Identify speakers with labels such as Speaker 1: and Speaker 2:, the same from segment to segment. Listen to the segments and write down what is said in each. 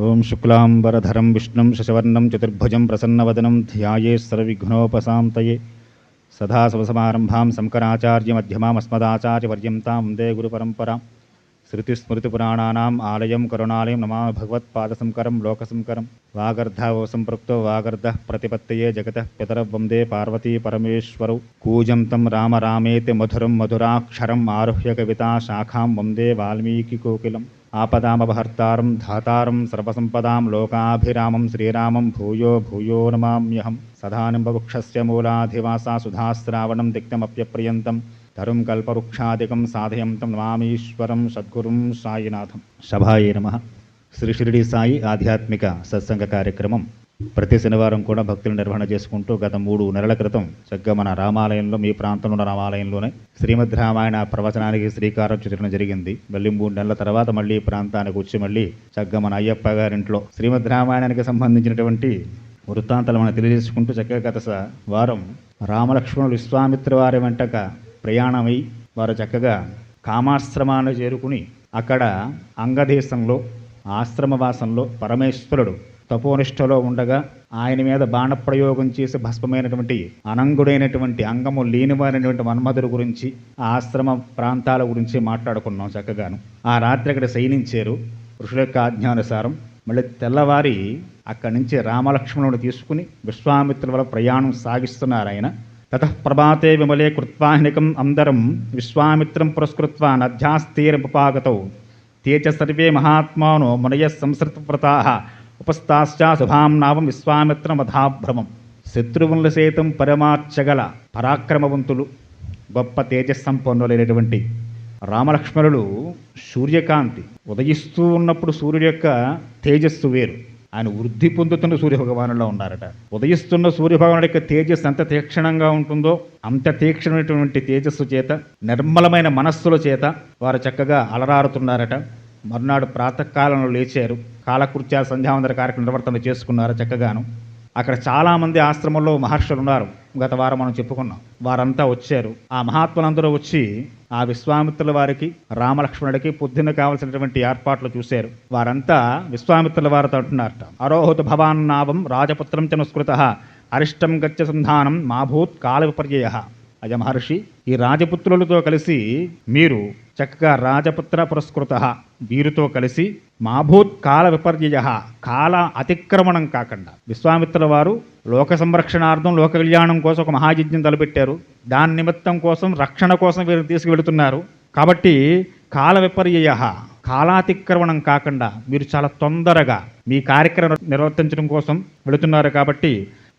Speaker 1: ఓం శుక్లాంబరధరం విష్ణుం శశవర్ణం చతుర్భుజం ప్రసన్నవదనం ధ్యాయే సర్వవిఘ్నోపశాంతయే సదాశివసమారంభాం శంకరాచార్యమధ్యమామస్మదాచార్యపర్యంతాం వందే గురుపరంపరాం. శృతిస్మృతిపురాణానాం ఆలయం కరుణాలయం నమామి భగవత్పాదశంకరం లోకశంకరం. వాగర్ధో సంపృక్తో వాగర్ధః ప్రతిపత్తయే జగతః పితరౌ వందే పార్వతీ పరమేశ్వరౌ. కూజంతం రామ రామేతి మధురం మధురాక్షరం ఆరుహ్య కవితా శాఖాం వందే వాల్మీకికోకిలం. ఆపదామపహర్తారం ధాతారం సర్వసంపదాం లోకాభిరామం శ్రీరామం భూయో భూయో నమామ్యహం. సదానింబవృక్షస్య మూలాధివాసా సుధాశ్రావణం దిక్తమప్యప్రియంతం తరుం కల్పవృక్షాదికం సాధయంతం నమామీశ్వరం సద్గురుం సాయినాథం. సభాయే నమః. శ్రీ షిరిడి సాయి ఆధ్యాత్మిక సత్సంగ కార్యక్రమం ప్రతి శనివారం కూడా భక్తులు నిర్వహణ చేసుకుంటూ గత 3 నెలల క్రితం చక్కగా మన రామాలయంలో, మీ ప్రాంతంలో ఉన్న రామాలయంలోనే శ్రీమద్ రామాయణ ప్రవచనానికి శ్రీకారం చుట్టడం జరిగింది. మళ్ళీ 3 నెలల తర్వాత మళ్ళీ ఈ ప్రాంతానికి వచ్చి మళ్ళీ చక్కగా మన అయ్యప్ప గారింట్లో శ్రీమద్ రామాయణానికి సంబంధించినటువంటి వృత్తాంతాలు మనం తెలియజేసుకుంటూ చక్కగా గత వారం రామలక్ష్మణులు విశ్వామిత్ర వారి వెంటక ప్రయాణమై వారు చక్కగా కామాశ్రమాన్ని చేరుకుని అక్కడ అంగదేశంలో ఆశ్రమవాసంలో పరమేశ్వరుడు తపోనిష్టలో ఉండగా ఆయన మీద బాణప్రయోగం చేసి భస్మమైనటువంటి అనంగుడైనటువంటి అంగము లేనివారైనటువంటి మన్మధుడు గురించి ఆ ఆశ్రమ ప్రాంతాల గురించి మాట్లాడుకున్నాం చక్కగాను. ఆ రాత్రి అక్కడ శయనించారు ఋషుల యొక్క ఆజ్ఞానుసారం. మళ్ళీ తెల్లవారి అక్కడి నుంచి రామలక్ష్మణుడు తీసుకుని విశ్వామిత్రుల వల్ల ప్రయాణం సాగిస్తున్నారు ఆయన. తతః ప్రభాతే విమలే కృత్వాహినికం అందరం విశ్వామిత్రం పురస్కృత్వా నద్యాస్తీరముపాగతౌ తేచ సర్వే మహాత్మానో మునయ సంసృతవ్రతాః ఉపస్థాశ్చ శుభాం నామం విశ్వామిత్రమధాభ్రమం. శత్రువులను సైతం పరమార్చగల పరాక్రమవంతులు, గొప్ప తేజస్సంపన్నులైనటువంటి రామలక్ష్మణులు సూర్యకాంతి ఉదయిస్తూ ఉన్నప్పుడు సూర్యుడి యొక్క తేజస్సు వేరు, ఆయన వృద్ధి పొందుతున్న సూర్యభగవానులో ఉన్నారట. ఉదయిస్తున్న సూర్యభగవానుడి యొక్క తేజస్సు ఎంత తీక్షణంగా ఉంటుందో అంత తీక్షణమైనటువంటి తేజస్సు చేత, నిర్మలమైన మనస్సుల చేత వారు చక్కగా అలరారుతున్నారట. మరునాడు ప్రాతకాలంలో లేచారు, కాలకృత్యాల సంధ్యావందన కార్యక్రమం నిర్వర్తన చేసుకున్నారు చక్కగాను. అక్కడ చాలామంది ఆశ్రమంలో మహర్షులు ఉన్నారు, గత వారం మనం చెప్పుకున్నాం. వారంతా వచ్చారు. ఆ మహాత్ములందరూ వచ్చి ఆ విశ్వామిత్రుల వారికి రామలక్ష్మణుడికి పొద్దున్న కావలసినటువంటి ఏర్పాట్లు చూశారు. వారంతా విశ్వామిత్రుల వారితో అంటున్నారట, అరోహత భవాన్నావం రాజపుత్రం చ నుస్కృతః అరిష్టం గచ్చ సంధానం మాభూత్ కాల విపర్యయ. అజ మహర్షి, ఈ రాజపుత్రులతో కలిసి మీరు చక్కగా రాజపుత్ర పురస్కృత వీరితో కలిసి మాభూత్ కాల విపర్యయ, కాల అతిక్రమణం కాకుండా, విశ్వామిత్రుల వారు లోక సంరక్షణార్థం లోక కళ్యాణం కోసం ఒక మహాయజ్ఞం తలపెట్టారు. దాని నిమిత్తం కోసం, రక్షణ కోసం వీరు తీసుకువెళుతున్నారు. కాబట్టి కాల విపర్యయ, కాలాతిక్రమణం కాకుండా మీరు చాలా తొందరగా మీ కార్యక్రమం నిర్వర్తించడం కోసం వెళుతున్నారు. కాబట్టి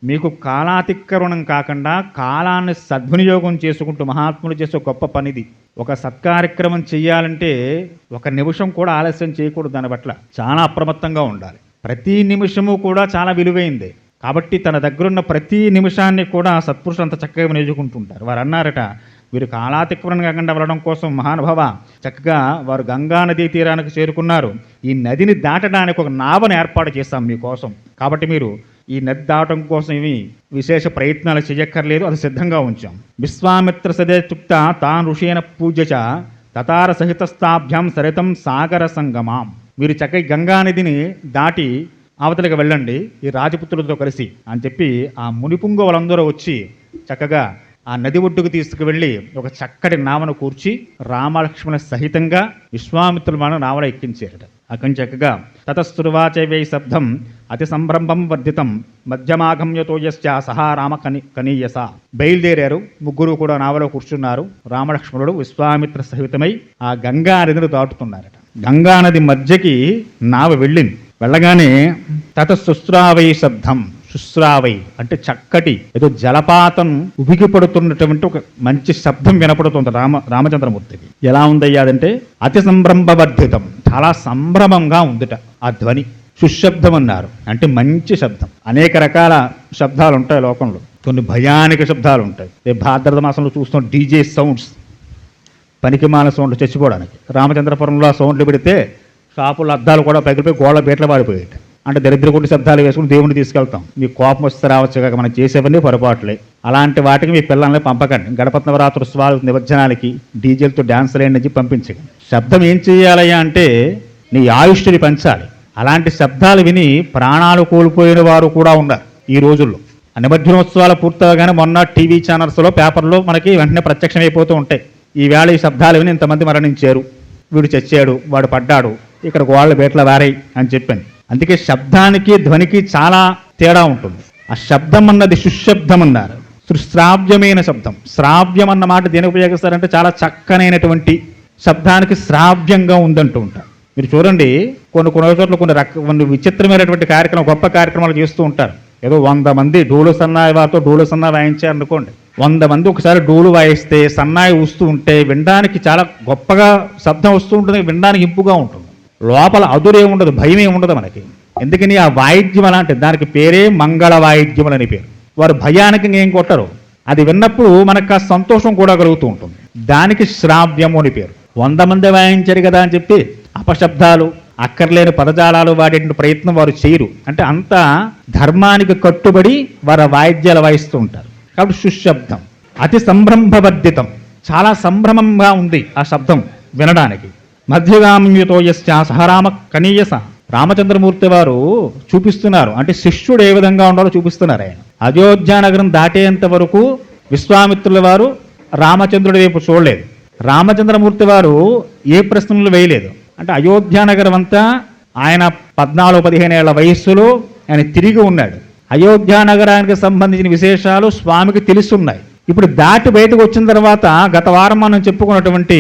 Speaker 1: మీకు కాలాతిక్రమణం కాకుండా కాలాన్ని సద్వినియోగం చేసుకుంటూ మహాత్ములు చేసే గొప్ప పనిది. ఒక సత్కార్యక్రమం చేయాలంటే 1 నిమిషం కూడా ఆలస్యం చేయకూడదు. దాని పట్ల చాలా అప్రమత్తంగా ఉండాలి. ప్రతి నిమిషము కూడా చాలా విలువైందే. కాబట్టి తన దగ్గరున్న ప్రతి నిమిషాన్ని కూడా సత్పురుషులు అంత చక్కగా వినియోగించుకుంటుంటారు. వారు అన్నారట, వీరు కాలాతిక్రమణం కాకుండా వెళ్ళడం కోసం మహానుభావ చక్కగా వారు గంగా నదీ తీరానికి చేరుకున్నారు. ఈ నదిని దాటడానికి ఒక నావను ఏర్పాటు చేస్తాం మీకోసం. కాబట్టి మీరు ఈ నది దాటం కోసం ఏమి విశేష ప్రయత్నాలు చేయక్కర్లేదు, అది సిద్ధంగా ఉంచాం. విశ్వామిత్ర సదేతుక్త తాన్ ఋషేణ పూజ్యచ తతార సహితస్థాభ్యాం సరితం సాగర సంగమాం. మీరు చక్కగా గంగానదిని దాటి అవతలికి వెళ్ళండి ఈ రాజపుత్రులతో కలిసి అని చెప్పి ఆ మునిపుంగ వాళ్ళందరూ వచ్చి చక్కగా ఆ నది ఒడ్డుకు తీసుకువెళ్ళి ఒక చక్కటి నావను కూర్చి రామలక్ష్మణ సహితంగా విశ్వామిత్రుల మన నావలో ఎక్కించారట. అక్కడి చక్కగా తతస్తుర్వాచవై శబ్దం అతి సంభ్రమం వర్ధితం మధ్యమాగమ్యతో యశ్చ సహా రామ కనీయస. బయలుదేరారు. ముగ్గురు కూడా నావలో కూర్చున్నారు. రామలక్ష్మణుడు విశ్వామిత్ర సహితమై ఆ గంగా నదిని దాటుతున్నారట. గంగా నది మధ్యకి నావ వెళ్ళింది. వెళ్ళగానే తతశుశ్రావై శబ్దం, శుశ్రావై అంటే చక్కటి ఏదో జలపాతం ఉబికి పడుతున్నటువంటి ఒక మంచి శబ్దం వినపడుతుంది రామచంద్రమూర్తికి. ఎలా ఉందయ్యా అదంటే అతి సంభ్రమవర్ధితం, చాలా సంభ్రమంగా ఉందిట ఆ ధ్వని. సుశబ్దం అన్నారు అంటే మంచి శబ్దం. అనేక రకాల శబ్దాలు ఉంటాయి లోకంలో, కొన్ని భయానక శబ్దాలు ఉంటాయి. భాద్రత మాసంలో చూస్తాం డీజే సౌండ్స్, పనికిమాల సౌండ్లు చచ్చిపోవడానికి. రామచంద్రపురంలో ఆ సౌండ్లు పెడితే షాపుల అద్దాలు కూడా పగిలిపోయి గోళ్ళ బీట్ల పారిపోయాయి. అంటే దరిద్ర కొట్టి శబ్దాలు వేసుకుని దేవుని తీసుకెళ్తాం. మీకు కోపం వస్తే రావచ్చు కాక మనం చేసేవన్నీ పొరపాట్లే. అలాంటి వాటికి మీ పిల్లల్ని పంపకండి. గణపతి నవరాత్రి ఉత్సవాలు నిమజ్జనాలకి డీజేలతో డ్యాన్స్ లేని పంపించకండి. శబ్దం ఏం చేయాలయ్యా అంటే నీ ఆయుష్ని పెంచాలి. అలాంటి శబ్దాలు విని ప్రాణాలు కోల్పోయిన వారు కూడా ఉన్నారు ఈ రోజుల్లో. నిమజ్జనోత్సవాలు పూర్తవగానే మొన్న టీవీ ఛానల్స్లో పేపర్లో మనకి వెంటనే ప్రత్యక్షమైపోతూ ఉంటాయి. ఈవేళ ఈ శబ్దాలు విని ఇంతమంది మరణించారు, వీడు చచ్చాడు, వాడు పడ్డాడు, ఇక్కడ గోళ్ళ బేట్ల వారాయి అని చెప్పాను. అందుకే శబ్దానికి ధ్వనికి చాలా తేడా ఉంటుంది. ఆ శబ్దం అన్నది సుశబ్దం అన్నారు, శ్రావ్యమైన శబ్దం. శ్రావ్యం అన్న మాట దేని ఉపయోగిస్తారంటే చాలా చక్కనైనటువంటి శబ్దానికి శ్రావ్యంగా ఉందంటూ ఉంటారు. మీరు చూడండి, కొన్ని చోట్ల కొన్ని విచిత్రమైనటువంటి కార్యక్రమం, గొప్ప కార్యక్రమాలు చేస్తూ ఉంటారు. ఏదో 100 మంది డోలు సన్నాయి వారితో డోలు సన్నాయి వాయించారు అనుకోండి, 100 మంది ఒకసారి డోలు వాయిస్తే సన్నాయి వస్తూ ఉంటే వినడానికి చాలా గొప్పగా శబ్దం వస్తూ ఉంటుంది, వినడానికి ఇంపుగా ఉంటుంది. లోపల అదురే ఉండదు, భయమే ఉండదు మనకి. ఎందుకని ఆ వాయిద్యం అలాంటిది, దానికి పేరే మంగళ వాయిద్యములు అని పేరు. వారు భయానికి ఏం కొట్టరు, అది విన్నప్పుడు మనకు ఆ సంతోషం కూడా కలుగుతూ ఉంటుంది. దానికి శ్రావ్యము అని పేరు. 100 మంది వాయించారు కదా అని చెప్పి అపశబ్దాలు, అక్కర్లేని పదజాలాలు వాడే ప్రయత్నం వారు చేయరు. అంటే అంత ధర్మానికి కట్టుబడి వారు వాయిద్యాలు వాయిస్తూ ఉంటారు. కాబట్టి సుశబ్దం అతి సంభ్రంభవర్ధితం, చాలా సంభ్రమంగా ఉంది ఆ శబ్దం వినడానికి. మధ్యగామ్యుతో యస్య సహరామ కనీయస, రామచంద్రమూర్తి వారు చూపిస్తున్నారు, అంటే శిష్యుడు ఏ విధంగా ఉండాలో చూపిస్తున్నారు. ఆయన అయోధ్యానగరం దాటేంత వరకు విశ్వామిత్రుల వారు రామచంద్రుడి వైపు చూడలేదు. రామచంద్రమూర్తి వారు ఏ ప్రశ్నలు వేయలేదు. అంటే అయోధ్యానగరం అంతా ఆయన 14-15 ఏళ్ల వయస్సులో ఆయన తిరిగి ఉన్నాడు. అయోధ్యానగరానికి సంబంధించిన విశేషాలు స్వామికి తెలుసున్నాయి. ఇప్పుడు దాటి బయటకు వచ్చిన తర్వాత గత వారం మనం చెప్పుకున్నటువంటి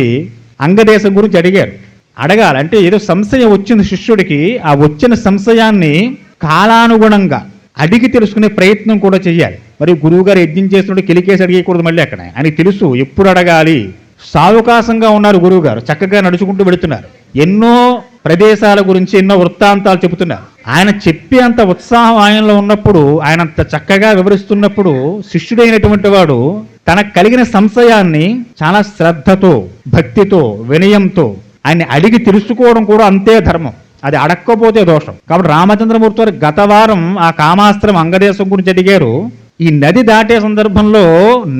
Speaker 1: అంగదేశం గురించి అడిగారు. అడగాలంటే ఏదో సంశయం వచ్చింది శిష్యుడికి, ఆ వచ్చిన సంశయాన్ని కాలానుగుణంగా అడిగి తెలుసుకునే ప్రయత్నం కూడా చేయాలి. మరి గురువుగారు యజ్ఞం చేస్తున్నట్టు కిలికేసి అడిగకూడదు. మళ్ళీ అక్కడ ఆయనకి తెలుసు ఎప్పుడు అడగాలి. సావకాశంగా ఉన్నారు గురువుగారు, చక్కగా నడుచుకుంటూ వెళుతున్నారు. ఎన్నో ప్రదేశాల గురించి ఎన్నో వృత్తాంతాలు చెబుతున్నారు. ఆయన చెప్పే అంత ఉత్సాహం ఆయనలో ఉన్నప్పుడు, ఆయన అంత చక్కగా వివరిస్తున్నప్పుడు శిష్యుడైనటువంటి వాడు తనకు కలిగిన సంశయాన్ని చాలా శ్రద్ధతో, భక్తితో, వినయంతో ఆయన్ని అడిగి తెలుసుకోవడం కూడా అంతే ధర్మం. అది అడక్కపోతే దోషం. కాబట్టి రామచంద్రమూర్తి వారు గత వారం ఆ కామాస్త్రం అంగదేశం గురించి అడిగారు. ఈ నది దాటే సందర్భంలో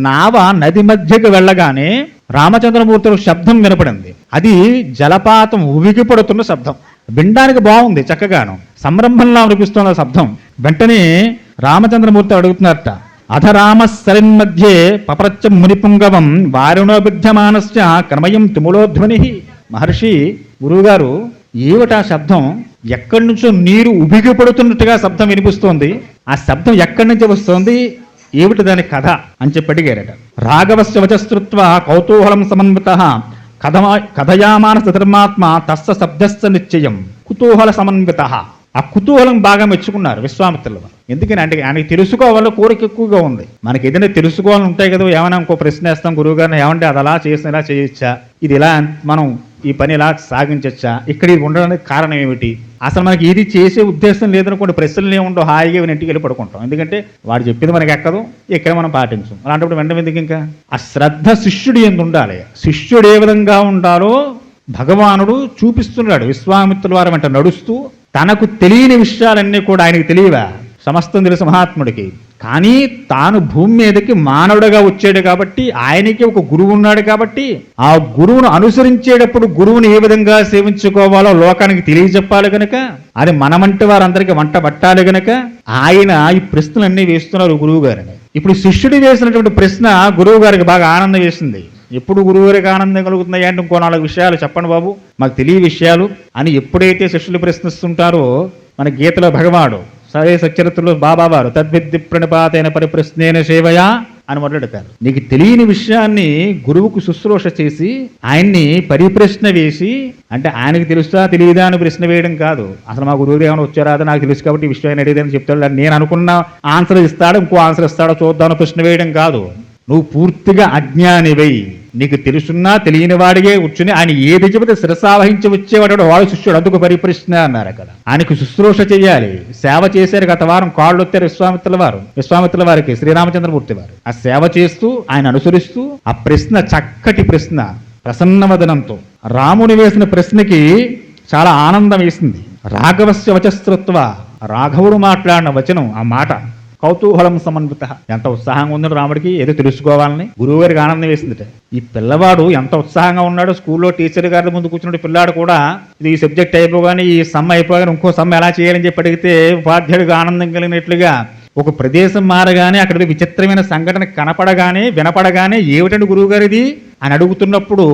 Speaker 1: నావ నది మధ్యకు వెళ్ళగానే రామచంద్రమూర్తి శబ్దం వినపడింది. అది జలపాతం ఉవిగిపడుతున్న శబ్దం. వినడానికి బాగుంది, చక్కగాను సంరంభంలా అనిపిస్తున్న శబ్దం. వెంటనే రామచంద్రమూర్తి అడుగుతున్నారట, అధరామ సరిన్మధ్యే పప్రచ్చం మునిపుంగవం వారుణోబిధ్యమానస్య క్రమయం తిములోధ్వని. మహర్షి, గురువుగారు, ఏమిటా శబ్దం? ఎక్కడి నుంచో నీరు ఉబిగిపడుతున్నట్టుగా శబ్దం వినిపిస్తోంది. ఆ శబ్దం ఎక్కడి నుంచి వస్తోంది, ఏమిటి దాని కథ అని చెప్పి అడిగారట. రాఘవస్య వచస్తృత్వ కౌతూహలం సమన్విత కథయామానస ధర్మాత్మ తస్స శబ్దస్య నిశ్చయం కుతూహల సమన్విత. ఆ కుతూహలం బాగా మెచ్చుకున్నారు విశ్వామిత్రులు. ఎందుకని అంటే ఆయనకి తెలుసుకోవాలో కోరిక ఎక్కువగా ఉంది. మనకి ఏదైనా తెలుసుకోవాలని ఉంటాయి కదా, ఏమైనా ఇంకో ప్రశ్న వేస్తాం గురువుగారిని, ఏమంటే అది అలా చేసిన ఇలా చేయొచ్చా, ఇది ఇలా మనం ఈ పని ఇలా సాగించచ్చా, ఇక్కడ ఇది ఉండడానికి కారణం ఏమిటి, అసలు మనకి ఇది చేసే ఉద్దేశం లేదనుకోండి, ప్రశ్నలు ఏముండవు, హాయిగా ఇంటికి వెళ్ళి పడుకుంటాం. ఎందుకంటే వాడు చెప్పింది మనకి ఎక్కదు, ఇక్కడ మనం పాటించం. అలాంటప్పుడు వెంటనే ఎందుకు ఇంకా ఆ శ్రద్ధ శిష్యుడు ఎందు ఉండాలి. శిష్యుడు ఏ విధంగా ఉండాలో భగవానుడు చూపిస్తున్నాడు. విశ్వామిత్రుల వారు వెంట నడుస్తూ తనకు తెలియని విషయాలన్నీ కూడా ఆయనకి తెలియవా, సమస్తం తెలుసు మహాత్ముడికి. కానీ తాను భూమి మీదకి మానవుడిగా వచ్చాడు కాబట్టి, ఆయనకి ఒక గురువు ఉన్నాడు కాబట్టి, ఆ గురువును అనుసరించేటప్పుడు గురువుని ఏ విధంగా సేవించుకోవాలో లోకానికి తెలియజెప్పాలి కనుక, అది మనమంటే వారందరికీ వంట పట్టాలి కనుక ఆయన ఈ ప్రశ్నలన్నీ వేస్తున్నారు గురువు గారిని. ఇప్పుడు శిష్యుడు వేసినటువంటి ప్రశ్న గురువు గారికి బాగా ఆనందం వేసింది. ఎప్పుడు గురువుగారికి ఆనందం కలుగుతున్నాయి అంటే, ఇంకో 4 విషయాలు చెప్పండి బాబు, మాకు తెలియ విషయాలు అని ఎప్పుడైతే శిష్యులు ప్రశ్నిస్తుంటారో, మన గీతలో భగవాడు సరే సచరిత్రలో బాబావారు తద్విద్య ప్రణిపాతైన పరిప్రశ్నేన సేవయా అని మొదలెడతారు. నీకు తెలియని విషయాన్ని గురువుకు శుశ్రూష చేసి ఆయన్ని పరిప్రశ్న వేసి, అంటే ఆయనకి తెలుసా తెలియదా అని ప్రశ్న వేయడం కాదు. అసలు మా గురువు ఏమైనా వచ్చారా, అది నాకు తెలుసు కాబట్టి ఈ విషయాన్ని అడిగేదని చెప్తాడు. నేను అనుకున్న ఆన్సర్ ఇస్తాడు, ఇంకో ఆన్సర్ ఇస్తాడో చూద్దామని ప్రశ్న వేయడం కాదు. నువ్వు పూర్తిగా అజ్ఞానివై, నీకు తెలుసున్నా తెలియని వాడిగే కూర్చుని ఆయన ఏది చెబితే శిరసావహించి వచ్చేవాడు వాడు శిష్యుడు. అందుకు పరిప్రశ్న అన్నారు అక్కడ. ఆయనకు శుశ్రూష చేయాలి. సేవ చేశారు. గత వారం కాళ్ళు వచ్చారు విశ్వామిత్రుల వారికి శ్రీరామచంద్రమూర్తి వారు. ఆ సేవ చేస్తూ ఆయన అనుసరిస్తూ ఆ ప్రశ్న, చక్కటి ప్రశ్న, ప్రసన్నవదనంతో రాముని వేసిన ప్రశ్నకి చాలా ఆనందం వేసింది. రాఘవస్య వచస్తృత్వ, రాఘవుడు మాట్లాడిన వచనం, ఆ మాట కౌతూహలం సమన్విత. ఎంత ఉత్సాహంగా ఉందో రాముడికి, ఏదో తెలుసుకోవాలని. గురువు గారికి ఆనందం వేసిందిట. ఈ పిల్లవాడు ఎంత ఉత్సాహంగా ఉన్నాడో, స్కూల్లో టీచర్ గారి ముందు కూర్చున్న పిల్లాడు కూడా ఇది ఈ సబ్జెక్ట్ అయిపోగానే, ఈ సమ్మ అయిపోగానే ఇంకో సమ్మ ఎలా చేయాలని చెప్పి అడిగితే ఉపాధ్యాయుడికి ఆనందం కలిగినట్లుగా ఒక ప్రదేశం మారగానే అక్కడ విచిత్రమైన సంఘటన కనపడగానే వినపడగానే ఏమిటండి గురువు గారిది అని అడుగుతున్నప్పుడు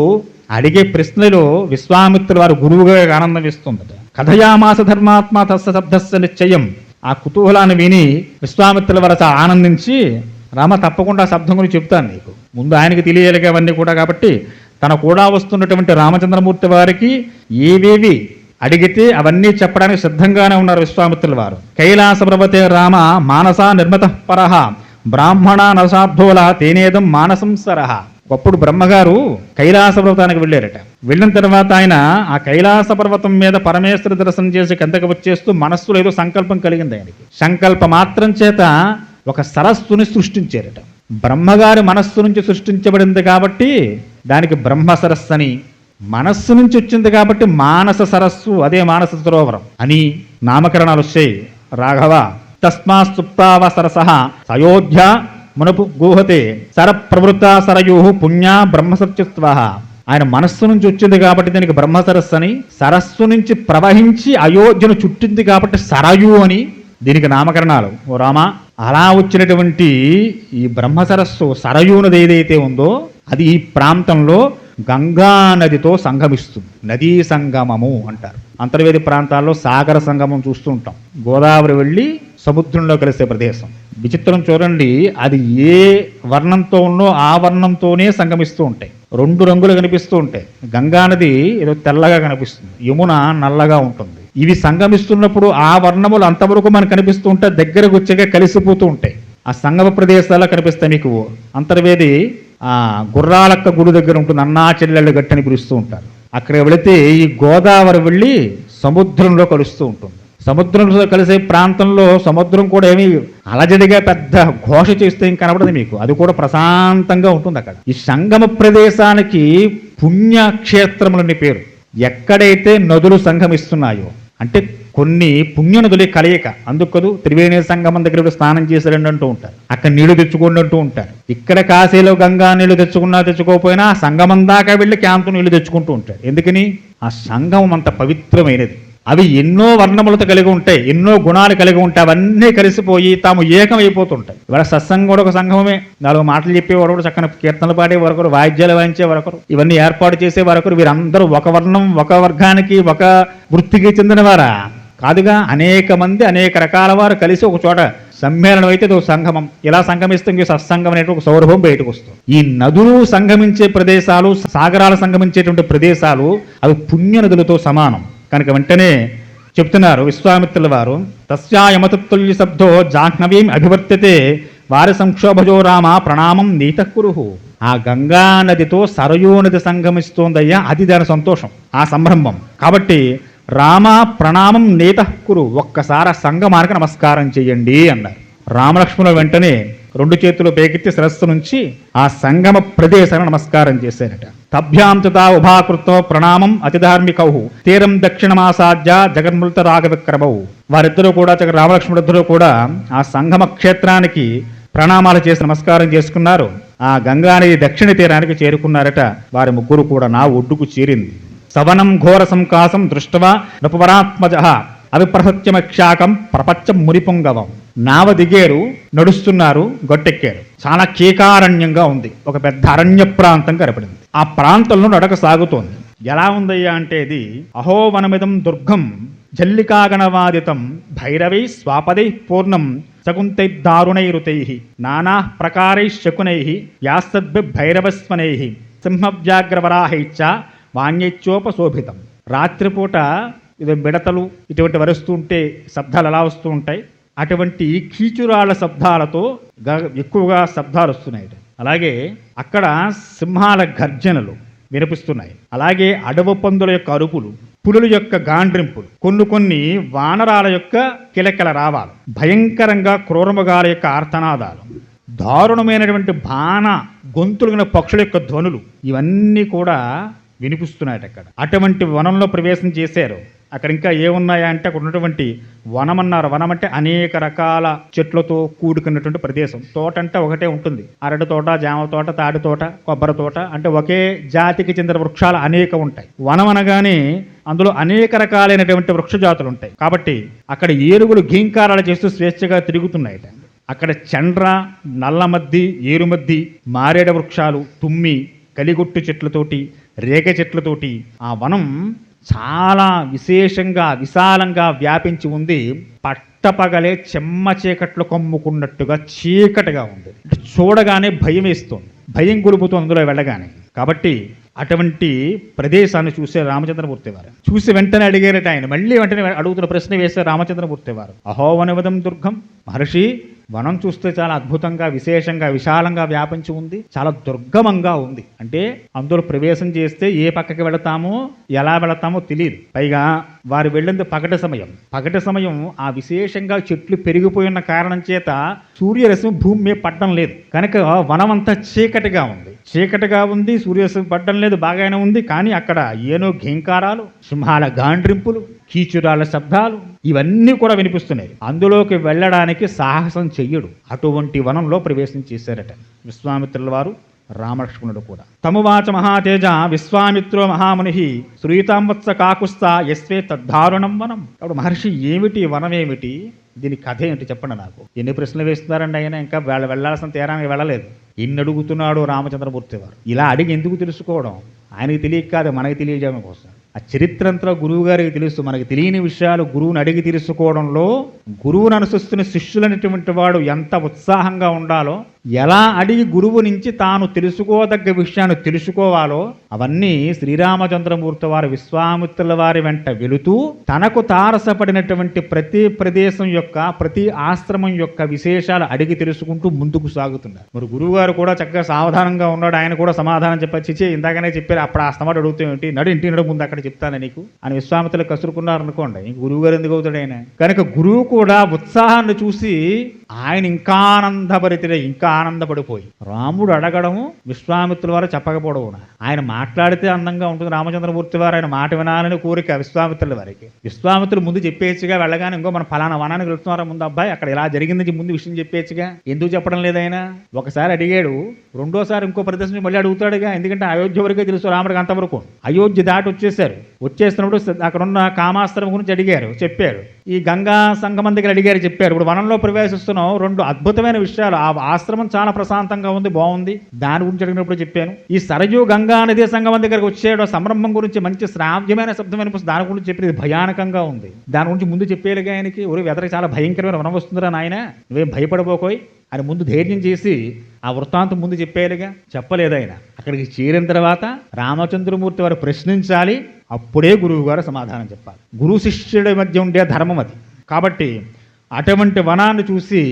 Speaker 1: అడిగే ప్రశ్నలో విశ్వామిత్రుడు వారు గురువుగా ఆనందం ఇస్తుందట. కథయామాస ధర్మాత్మ తస్స శబ్దస్య నిశ్చయం. ఆ కుతూహలాన్ని విని విశ్వామిత్రుల వరస ఆనందించి, రామ తప్పకుండా శబ్దం గురించి చెప్తాను నీకు. ముందు ఆయనకి తెలియాలిగా అవన్నీ కూడా. కాబట్టి తన కూడా వస్తున్నటువంటి రామచంద్రమూర్తి వారికి ఏవేవి అడిగితే అవన్నీ చెప్పడానికి సిద్ధంగానే ఉన్నారు విశ్వామిత్రుల వారు. కైలాస పర్వతే రామ మానస నిర్మత పరహ బ్రాహ్మణ నసాబ్ధోల తేనేదం మానసం సరహ. ఒకప్పుడు బ్రహ్మగారు కైలాస పర్వతానికి వెళ్ళారట. వెళ్ళిన తర్వాత ఆయన ఆ కైలాస పర్వతం మీద పరమేశ్వర దర్శనం చేసి కిందకి వచ్చేస్తూ మనస్సులో ఏదో సంకల్పం కలిగింది ఆయనకి. సంకల్ప మాత్రం చేత ఒక సరస్సుని సృష్టించారట. బ్రహ్మగారి మనస్సు నుంచి సృష్టించబడింది కాబట్టి దానికి బ్రహ్మ సరస్సు అని, మనస్సు నుంచి వచ్చింది కాబట్టి మానస సరస్సు, అదే మానస సరోవరం అని నామకరణాలు వచ్చాయి. రాఘవ తస్మాస్తుప్తావ సరస సయోధ్య మునపు గూహతే సర ప్రవృత్త సరయూ పుణ్య బ్రహ్మసత్యత్వ. ఆయన మనస్సు నుంచి వచ్చింది కాబట్టి దీనికి బ్రహ్మ సరస్సు అని, సరస్సు నుంచి ప్రవహించి అయోధ్యను చుట్టింది కాబట్టి సరయు అని దీనికి నామకరణాలు. ఓ రామ, అలా వచ్చినటువంటి ఈ బ్రహ్మ సరస్సు సరయూ నది ఏదైతే ఉందో అది ఈ ప్రాంతంలో గంగా నదితో సంగమిస్తుంది. నదీ సంగమము అంటారు. అంతర్వేది ప్రాంతాల్లో సాగర సంగమం చూస్తూ ఉంటాం. గోదావరి వెళ్ళి సముద్రంలో కలిసే ప్రదేశం. విచిత్రం చూడండి, అది ఏ వర్ణంతో ఉన్నో ఆ వర్ణంతోనే సంగమిస్తూ ఉంటాయి. రెండు రంగులు కనిపిస్తూ ఉంటాయి. గంగానది ఏదో తెల్లగా కనిపిస్తుంది, యమున నల్లగా ఉంటుంది. ఇవి సంగమిస్తున్నప్పుడు ఆ వర్ణములు అంతవరకు మనకు కనిపిస్తూ ఉంటాయి, దగ్గరకు వచ్చాక కలిసిపోతూ ఉంటాయి. ఆ సంగమ ప్రదేశాల్లో కనిపిస్తాయి మీకు. అంతర్వేది గుర్రాలక్క గుడి దగ్గర ఉంటుంది, అన్నా చెల్లెళ్ళు గట్టి అని పిలుస్తూ ఉంటారు. అక్కడ వెళితే ఈ గోదావరి వెళ్ళి సముద్రంలో కలుస్తూ ఉంటుంది. సముద్రంలో కలిసే ప్రాంతంలో సముద్రం కూడా ఏమి అలజడిగా పెద్ద ఘోష చేస్తే ఏం కనబడదు మీకు. అది కూడా ప్రశాంతంగా ఉంటుంది అక్కడ. ఈ సంగమ ప్రదేశానికి పుణ్యక్షేత్రములని పేరు. ఎక్కడైతే నదులు సంగమిస్తున్నాయో అంటే కొన్ని పుణ్యనదులే కలయిక. అందుకదు త్రివేణి సంగమం దగ్గర స్నానం చేశారండి అంటూ ఉంటారు. అక్కడ నీళ్లు తెచ్చుకోండి అంటూ ఉంటారు. ఇక్కడ కాశీలో గంగా నీళ్లు తెచ్చుకున్నా తెచ్చుకోకపోయినా సంగమం దాకా వెళ్ళి క్యాంపు నీళ్లు తెచ్చుకుంటూ ఉంటారు. ఎందుకని? ఆ సంగమం అంత పవిత్రమైనది. అవి ఎన్నో వర్ణములతో కలిగి ఉంటాయి, ఎన్నో గుణాలు కలిగి ఉంటాయి. అవన్నీ కలిసిపోయి తాము ఏకమైపోతుంటాయి. ఇవాళ సత్సంగం కూడా ఒక సంఘమే. 4 మాటలు చెప్పే వరకుడు, చక్కని కీర్తనలు పాడే వరకుడు, వాయిద్యాలు వాయించే వరకుడు, ఇవన్నీ ఏర్పాటు చేసే వరకుడు. వీరందరూ ఒక వర్ణం, ఒక వర్గానికి, ఒక వృత్తికి చెందినవారా కాదుగా. అనేక మంది అనేక రకాల వారు కలిసి ఒక చోట సమ్మేళనం అయితే ఇది సంగమం. ఇలా సంగమిస్తే ఇంక సత్సంగం అనేటువంటి ఒక సౌరభం బయటకు వస్తుంది. ఈ నదులు సంగమించే ప్రదేశాలు, సాగరాలు సంగమించేటువంటి ప్రదేశాలు అవి పుణ్య నదులతో సమానం. కనుక వెంటనే చెప్తున్నారు విశ్వామిత్రుల వారు, తస్యాయమతుల్య శబ్దో జాహ్నవీం అభివర్త్యతే వారి సంక్షోభజో రామ ప్రణామం నీతకురుహు. ఆ గంగా నదితో సరయూ నది సంగమిస్తోందయ్యా, అది దాని సంతోషం, ఆ సంభ్రమం. కాబట్టి రామ ప్రణామం నీతకురు, ఒక్కసారి ఆ సంగమానికి నమస్కారం చెయ్యండి అన్నారు. రామలక్ష్మణులు వెంటనే 2 చేతులు పేకెత్తి శిరస్సు నుంచి ఆ సంగమ ప్రదేశాన్ని నమస్కారం చేశారట. తభ్యాం తా ఉభాకృతో ప్రణామం అతిధార్మికౌ తీరం దక్షిణమాసాధ్య జగన్మృత రాగ విక్రమౌ. వారిద్దరూ కూడా, రామలక్ష్మణుడిద్దరూ కూడా ఆ సంగమ క్షేత్రానికి ప్రణామాలు చేసి నమస్కారం చేసుకున్నారు. ఆ గంగానది దక్షిణ తీరానికి చేరుకున్నారట. వారి ముగ్గురు కూడా నా ఒడ్డుకు చేరింది. సవనం ఘోర సంకాసం దృష్టవా నృపవరాత్మజ అవిప్రసత్యమక్షాకం ప్రపంచం మురిపొంగవం. నావ దిగేరు, నడుస్తున్నారు, గట్టెక్కారు. చాలా కీకారణ్యంగా ఉంది. ఒక పెద్ద అరణ్య ప్రాంతం కనపడింది. ఆ ప్రాంతంలో నడక సాగుతోంది. ఎలా ఉందయ్యా అంటే ఇది అహోవనమిదం దుర్గం జల్లికాగణవాదితం భైరవై స్వాపదై పూర్ణం శకుంతైర్దారుణైరుతై నానా ప్రకారై శకునై యాస్తద్భైరవస్వనై సింహవ్యాఘ్రవరాహైచ్చ వాణ్యచోపశోభితం. రాత్రిపూట ఇది మిడతలు ఇటువంటి వరుస్తూ ఉంటే శబ్దాలు ఎలా వస్తూ ఉంటాయి, అటువంటి కీచురాళ్ల శబ్దాలతో ఎక్కువగా శబ్దాలు వస్తున్నాయి. అలాగే అక్కడ సింహాల గర్జనలు వినిపిస్తున్నాయి. అలాగే అడవి పందుల యొక్క అరుపులు, పులుల యొక్క గాండ్రింపులు, కొన్ని వానరాల యొక్క కిలకిల రావాలు, భయంకరంగా క్రూరమృగాల యొక్క ఆర్తనాదాలు, దారుణమైనటువంటి బాణ గొంతులుగిన పక్షుల యొక్క ధ్వనులు, ఇవన్నీ కూడా వినిపిస్తున్నాయి అక్కడ. అటువంటి వనంలో ప్రవేశం చేశారు. అక్కడ ఇంకా ఏమున్నాయా అంటే అక్కడ ఉన్నటువంటి వనం అన్నారు. వనం అంటే అనేక రకాల చెట్లతో కూడుకున్నటువంటి ప్రదేశం. తోట అంటే ఒకటే ఉంటుంది. అరటి తోట, జామ తోట, తాడి తోట, కొబ్బరి తోట, అంటే ఒకే జాతికి చెందిన వృక్షాలు అనేక ఉంటాయి. వనం అనగానే అందులో అనేక రకాలైనటువంటి వృక్ష జాతులు ఉంటాయి. కాబట్టి అక్కడ ఏనుగులు ఘీంకారాలు చేస్తూ స్వేచ్ఛగా తిరుగుతున్నాయి. అక్కడ చండ్ర, నల్లమద్ది, ఏరుమద్ది, మారేడ వృక్షాలు, తుమ్మి, కలిగొట్టు చెట్లతోటి, రేగ చెట్లతోటి ఆ వనం చాలా విశేషంగా విశాలంగా వ్యాపించి ఉంది. పట్టపగలే చెమ్మ చీకట్లు కమ్ముకున్నట్టుగా చీకటిగా ఉంది. చూడగానే భయం వేస్తుంది, భయం గొలుపుతుంది అందులో వెళ్ళగానే. కాబట్టి అటువంటి ప్రదేశాన్ని చూసే రామచంద్రమూర్తి వారు చూసి వెంటనే అడిగారట. ఆయన మళ్ళీ వెంటనే అడుగుతున్న ప్రశ్న వేసే రామచంద్రమూర్తి వారు, అహోవనవదం దుర్గం, మహర్షి వనం చూస్తే చాలా అద్భుతంగా, విశేషంగా, విశాలంగా వ్యాపించి ఉంది, చాలా దుర్గమంగా ఉంది. అంటే అందులో ప్రవేశం చేస్తే ఏ పక్కకి వెళతామో ఎలా వెళతామో తెలియదు. పైగా వారు వెళ్ళింది పగటి సమయం. పగటి సమయం ఆ విశేషంగా చెట్లు పెరిగిపోయిన కారణం చేత సూర్యరశ్మి భూమి మీద పడడం లేదు కనుక వనం అంతా చీకటిగా ఉంది. చీకటిగా ఉంది, సూర్యరశ్మి పడడం లేదు, బాగానే ఉంది. కానీ అక్కడ ఏనో ఘీంకారాలు, సింహాల గాండ్రింపులు, కీచురాల శబ్దాలు ఇవన్నీ కూడా వినిపిస్తున్నాయి. అందులోకి వెళ్ళడానికి సాహసం చెయ్యడు. అటువంటి వనంలో ప్రవేశం చేశారట విశ్వామిత్రుల వారు, రామలక్ష్మణుడు కూడా. తమువాచ మహాతేజ విశ్వామిత్రో మహాముని శ్రూయితాంవత్స కాకుస్త యస్వే తద్దారుణం వనం. అప్పుడు మహర్షి ఏమిటి వనం ఏమిటి, దీని కథ ఏంటి చెప్పండి నాకు. ఎన్ని ప్రశ్నలు వేస్తున్నారండి ఆయన, ఇంకా వెళ్ళాల్సిన తీరానికి వెళ్ళలేదు. ఎన్ని అడుగుతున్నాడు రామచంద్రమూర్తి వారు. ఇలా అడిగి ఎందుకు తెలుసుకోవడం, ఆయనకి తెలియక కాదు, మనకి తెలియజేయడం కోసం. ఆ చరిత్ర అంతా గురువు గారికి తెలుసు. మనకి తెలియని విషయాలు గురువుని అడిగి తెలుసుకోవడంలో గురువును అనుసరిస్తున్న శిష్యులైనటువంటి వాడు ఎంత ఉత్సాహంగా ఉండాలో, ఎలా అడిగి గురువు నుంచి తాను తెలుసుకోదగ్గ విషయాన్ని తెలుసుకోవాలో అవన్నీ శ్రీరామచంద్రమూర్తి వారు విశ్వామిత్రుల వారి వెంట వెళుతూ తనకు తారసపడినటువంటి ప్రతి ప్రదేశం యొక్క, ప్రతి ఆశ్రమం యొక్క విశేషాలు అడిగి తెలుసుకుంటూ ముందుకు సాగుతున్నారు. మరి గురువు గారు కూడా చక్కగా సావధానంగా ఉన్నాడు. ఆయన కూడా సమాధానం చెప్పచ్చి, ఇందాకనే చెప్పారు, అప్పుడు ఆ స్తమాట అడుగుతూ ఏంటి, ఇంటి నడు ముందు అక్కడ చెప్తాను నీకు అని విశ్వామిత్రులు కసురుకున్నారు అనుకోండి. ఇంక గురువు గారు ఎందుకు అవుతాడు ఆయన. కనుక గురువు కూడా ఉత్సాహాన్ని చూసి ఆయన ఇంకా ఆనందపరితే, ఇంకా ఆనందపడిపోయి రాముడు అడగడము విశ్వామిత్రుల వారు చెప్పకపోవడం. ఆయన మాట్లాడితే అందంగా ఉంటుంది రామచంద్రమూర్తి వారు, ఆయన మాట వినాలని కోరిక విశ్వామిత్రుల వారికి. విశ్వామిత్రులు ముందు చెప్పేచ్చుగా వెళ్ళగానే, ఇంకో మన ఫలానా వనానికి వెళ్తున్నారా ముందు అబ్బాయి, అక్కడ ఇలా జరిగిందని ముందు విషయం చెప్పేచ్చుగా, ఎందుకు చెప్పడం లేదు ఆయన. ఒకసారి అడిగాడు, రెండోసారి ఇంకో ప్రదర్శన మళ్ళీ అడుగుతాడుగా. ఎందుకంటే అయోధ్య వరకే తెలుసు రాముడికి అంతవరకు. అయోధ్య దాటి వచ్చేసినప్పుడు అక్కడ ఉన్న కామాస్త్రం గురించి అడిగారు, చెప్పారు. ఈ గంగా సంగమం దగ్గర అడిగారు, చెప్పారు. ఇప్పుడు వనంలో ప్రవేశిస్తున్నాం, రెండు అద్భుతమైన విషయాలు. ఆ ఆశ్రమం చాలా ప్రశాంతంగా ఉంది, బాగుంది, దాని గురించి అడిగినప్పుడు చెప్పాను. ఈ సరయూ గంగా నది సంగమం దగ్గరకు వచ్చాడు, సంరంభం గురించి మంచి శ్రావ్యమైన శబ్దం వినిపిస్తుంది, దాని గురించి చెప్పేది భయానకంగా ఉంది, దాని గురించి ముందు చెప్పేలుగా ఆయనకి. ఒరే వెదరికి చాలా భయంకరమైన వనం వస్తుందిరా నాయన, నువ్వేం భయపడబోకోయ్ అని ముందు ధైర్యం చేసి ఆ వృత్తాంతం ముందు చెప్పేలుగా. చెప్పలేదు ఆయన. అక్కడికి చేరిన తర్వాత రామచంద్రమూర్తి వారు ప్రశ్నించాలి, అప్పుడే గురువు గారు సమాధానం చెప్పాలి. గురు శిష్యుడి మధ్య ఉండే ధర్మం అది. కాబట్టి అటువంటి వనాన్ని చూసి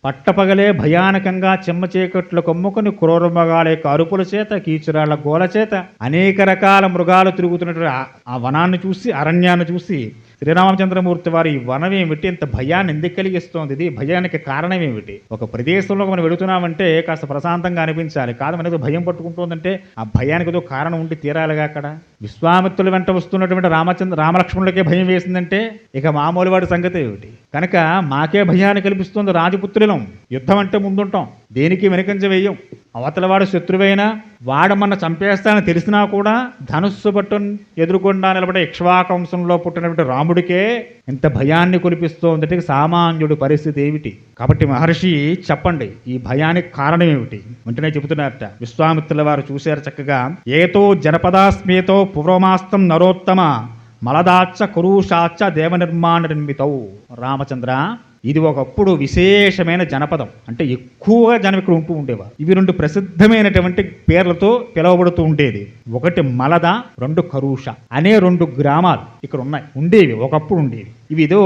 Speaker 1: పట్టపగలే భయానకంగా చెమ్మ చీకట్లు కొమ్ముకొని క్రూర మృగాల యొక్క అరుపుల చేత, కీచురాళ్ల గోల చేత అనేక రకాల మృగాలు తిరుగుతున్నట్టు ఆ వనాన్ని చూసి, అరణ్యాన్ని చూసి శ్రీరామచంద్రమూర్తి వారి ఈ వనం ఏమిటి, ఇంత భయాన్ని ఎందుకు కలిగిస్తోంది, ఇది భయానికి కారణం ఏమిటి. ఒక ప్రదేశంలో మనం వెళుతున్నామంటే కాస్త ప్రశాంతంగా అనిపించాలి, కాదు మనకు భయం పట్టుకుంటుందంటే ఆ భయానికి ఏదో కారణం ఉండి తీరాలిగా. అక్కడ విశ్వామిత్రుల వెంట వస్తున్నటువంటి రామలక్ష్మణులకే భయం వేసిందంటే ఇక మామూలు వాడి సంగతి ఏమిటి. కనుక మాకే భయాన్ని కల్పిస్తుంది రాజపుత్రులం. యుద్ధం అంటే ముందుంటాం, దేనికి వెనుకంజ వేయం. అవతలవాడు శత్రువైనా వాడమన్న చంపేస్తానని తెలిసినా కూడా ధనుస్సు పట్టును ఎదురుకుండా నిలబడే ఇక్ష్వాకంశంలో పుట్టినటువంటి రాముడికే ఇంత భయాన్ని కురిపిస్తోందంటే సామాన్యుడి పరిస్థితి ఏమిటి. కాబట్టి మహర్షి చెప్పండి, ఈ భయానికి కారణం ఏమిటి వెంటనే చెబుతున్నారట. విశ్వామిత్రుల వారు చూశారు చక్కగా. ఏతో జనపదాస్మేతో పూర్వమాస్తం నరోత్తమ మలదాచ్చ కురూషాచ్చ దేవనిర్మాణ నిర్మితవు. రామచంద్ర, ఇది ఒకప్పుడు విశేషమైన జనపదం, అంటే ఎక్కువగా జనం ఇక్కడ ఉంటూ ఉండేవారు. ఇవి రెండు ప్రసిద్ధమైనటువంటి పేర్లతో పిలువబడుతూ ఉండేది. ఒకటి మలద, రెండు కరూష అనే రెండు గ్రామాలు ఇక్కడ ఉండేవి, ఒకప్పుడు ఉండేవి. ఇవి ఏదో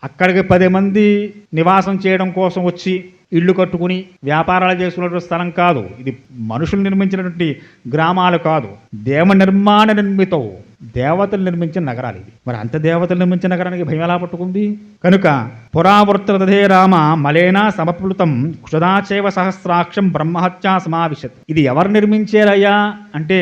Speaker 1: అక్కడికి 10 మంది నివాసం చేయడం కోసం వచ్చి ఇళ్ళు కట్టుకుని వ్యాపారాలు చేసుకున్నటువంటి స్థలం కాదు. ఇది మనుషులు నిర్మించినటువంటి గ్రామాలు కాదు, దేవ నిర్మాణ నిర్మితవు. దేవతలు నిర్మించిన నగరాలు ఇవి. మరి అంత దేవతలు నిర్మించిన నగరానికి భయం ఎలా పట్టుకుంది? కనుక పురావృత్తదే రామ మలేనా సమప్లుతం క్షుదాచేవ సహస్రాక్షం బ్రహ్మహత్యా సమావిశత్. ఇది ఎవరు నిర్మించారయ్యా అంటే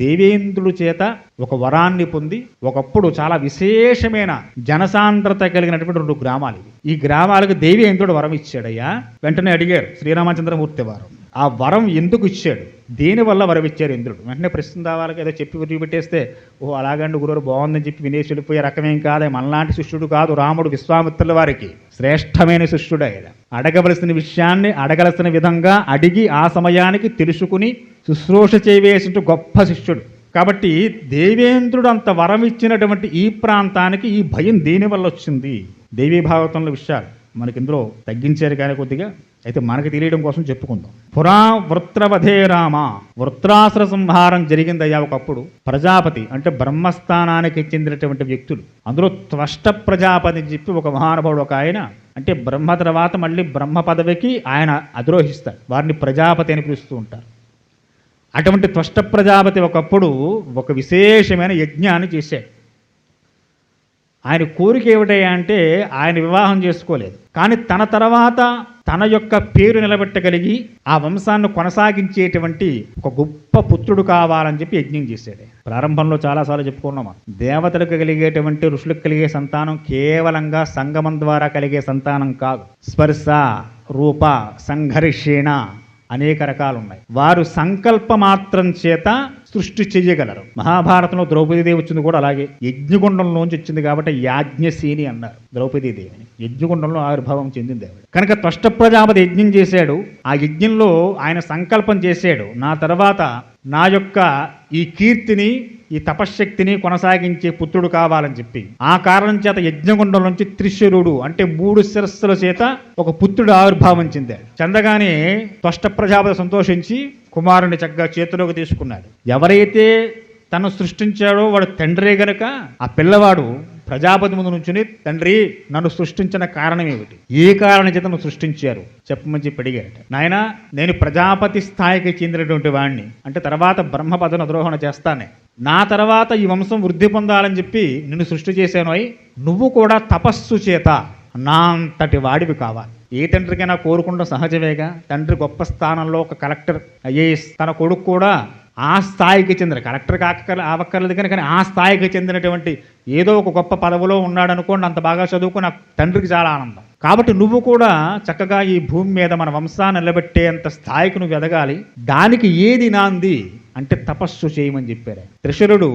Speaker 1: దేవేంద్రుడి చేత ఒక వరాన్ని పొంది ఒకప్పుడు చాలా విశేషమైన జనసాంద్రత కలిగినటువంటి 2 గ్రామాలు ఇవి. ఈ గ్రామాలకు దేవేంద్రుడు వరం ఇచ్చాడయ్యా. వెంటనే అడిగారు శ్రీరామచంద్రమూర్తి వారు, ఆ వరం ఎందుకు ఇచ్చాడు, దేనివల్ల వరం ఇచ్చారు ఇంద్రుడు? వెంటనే ప్రశ్న రావాలకి ఏదో చెప్పి వదిలిపెట్టేస్తే ఓహో అలాగండి గురువు బాగుందని చెప్పి వినేసి వెళ్ళిపోయే రకమేం కాదే. మనలాంటి శిష్యుడు కాదు రాముడు. విశ్వామిత్రుల వారికి శ్రేష్టమైన శిష్యుడు ఆయన. అడగవలసిన విషయాన్ని అడగలసిన విధంగా అడిగి ఆ సమయానికి తెలుసుకుని శుశ్రూష చేయవేసిన గొప్ప శిష్యుడు. కాబట్టి దేవేంద్రుడు అంత వరం ఇచ్చినటువంటి ఈ ప్రాంతానికి ఈ భయం దేనివల్ల వచ్చింది? దేవీ భాగవతంలో విషయాలు మనకి ఇందులో తగ్గించారు కానీ కొద్దిగా, అయితే మనకి తెలియడం కోసం చెప్పుకుందాం. పురా వృత్రవధే రామ, వృత్రాసుర సంహారం జరిగిందయ్యా ఒకప్పుడు. ప్రజాపతి అంటే బ్రహ్మస్థానానికి చెందినటువంటి వ్యక్తులు, అందులో త్వష్ట ప్రజాపతి అని చెప్పి ఒక మహానుభావుడు, ఒక ఆయన అంటే బ్రహ్మ తర్వాత మళ్ళీ బ్రహ్మ పదవికి ఆయన అధిరోహిస్తారు. వారిని ప్రజాపతి అని పిలుస్తూ ఉంటారు. అటువంటి త్వష్ట ప్రజాపతి ఒకప్పుడు ఒక విశేషమైన యజ్ఞాన్ని చేశాడు. ఆయన కోరిక ఏమిటయ్యా అంటే ఆయన వివాహం చేసుకోలేదు, కానీ తన తర్వాత తన యొక్క పేరు నిలబెట్టగలిగి ఆ వంశాన్ని కొనసాగించేటువంటి ఒక గొప్ప పుత్రుడు కావాలని చెప్పి యజ్ఞం చేశాడు. ప్రారంభంలో చాలాసార్లు చెప్పుకున్నామా, దేవతలకు కలిగేటువంటి ఋషులకు కలిగే సంతానం కేవలంగా సంగమం ద్వారా కలిగే సంతానం కాదు. స్పర్శ రూప సంఘర్షణ అనేక రకాలు ఉన్నాయి. వారు సంకల్ప మాత్రం చేత సృష్టి చెయ్యగలరు. మహాభారతంలో ద్రౌపదీదేవి వచ్చింది కూడా అలాగే, యజ్ఞగుండంలోంచి వచ్చింది కాబట్టి యాజ్ఞసేని అన్నారు ద్రౌపదీదేవిని. యజ్ఞగుండంలో ఆవిర్భావం చెందింది ఆవిడ. కనుక త్వష్ట ప్రజాపతి యజ్ఞం చేశాడు. ఆ యజ్ఞంలో ఆయన సంకల్పం చేశాడు, నా తర్వాత నా యొక్క ఈ కీర్తిని ఈ తపశ్శక్తిని కొనసాగించే పుత్రుడు కావాలని చెప్పి. ఆ కారణం చేత యజ్ఞగుండం నుంచి త్రిశూరుడు అంటే 3 శిరస్సుల చేత ఒక పుత్రుడు ఆవిర్భావం చెందాడు. చెందగానే త్వష్ట ప్రజాపతి సంతోషించి కుమారుని చక్కగా చేతిలోకి తీసుకున్నాడు. ఎవరైతే తను సృష్టించాడో వాడు తండ్రే గనక ఆ పిల్లవాడు ప్రజాపతి ముందు నుంచుని, తండ్రి నన్ను సృష్టించిన కారణం ఏమిటి, ఏ కారణం చేత నువ్వు సృష్టించారు చెప్పమని చెప్పి అడిగారట. నాయన నేను ప్రజాపతి స్థాయికి చెందినటువంటి వాడిని, అంటే తర్వాత బ్రహ్మ పదవిని అధిరోహణ చేస్తానే, నా తర్వాత ఈ వంశం వృద్ధి పొందాలని చెప్పి నిన్ను సృష్టి చేశాను. అయి నువ్వు కూడా తపస్సు చేత నా అంతటి వాడివి కావాలి. ఏ తండ్రికైనా కోరుకుంటాం సహజమేగా. తండ్రి గొప్ప స్థానంలో ఒక కలెక్టర్ ఐఏఎస్, తన కొడుకు కూడా ఆ స్థాయికి చెందిన, కలెక్టర్ అవ్వక్కర్లేదు కానీ ఆ స్థాయికి చెందినటువంటి ఏదో ఒక గొప్ప పదవిలో ఉన్నాడు అనుకోండి, అంత బాగా చదువుకుని ఆ తండ్రికి చాలా ఆనందం. కాబట్టి నువ్వు కూడా చక్కగా ఈ భూమి మీద మన వంశాన్ని నిలబెట్టేంత స్థాయికి నువ్వు ఎదగాలి. దానికి ఏది నాంది అంటే తపస్సు చేయమని చెప్పారు. త్రిశూరుడు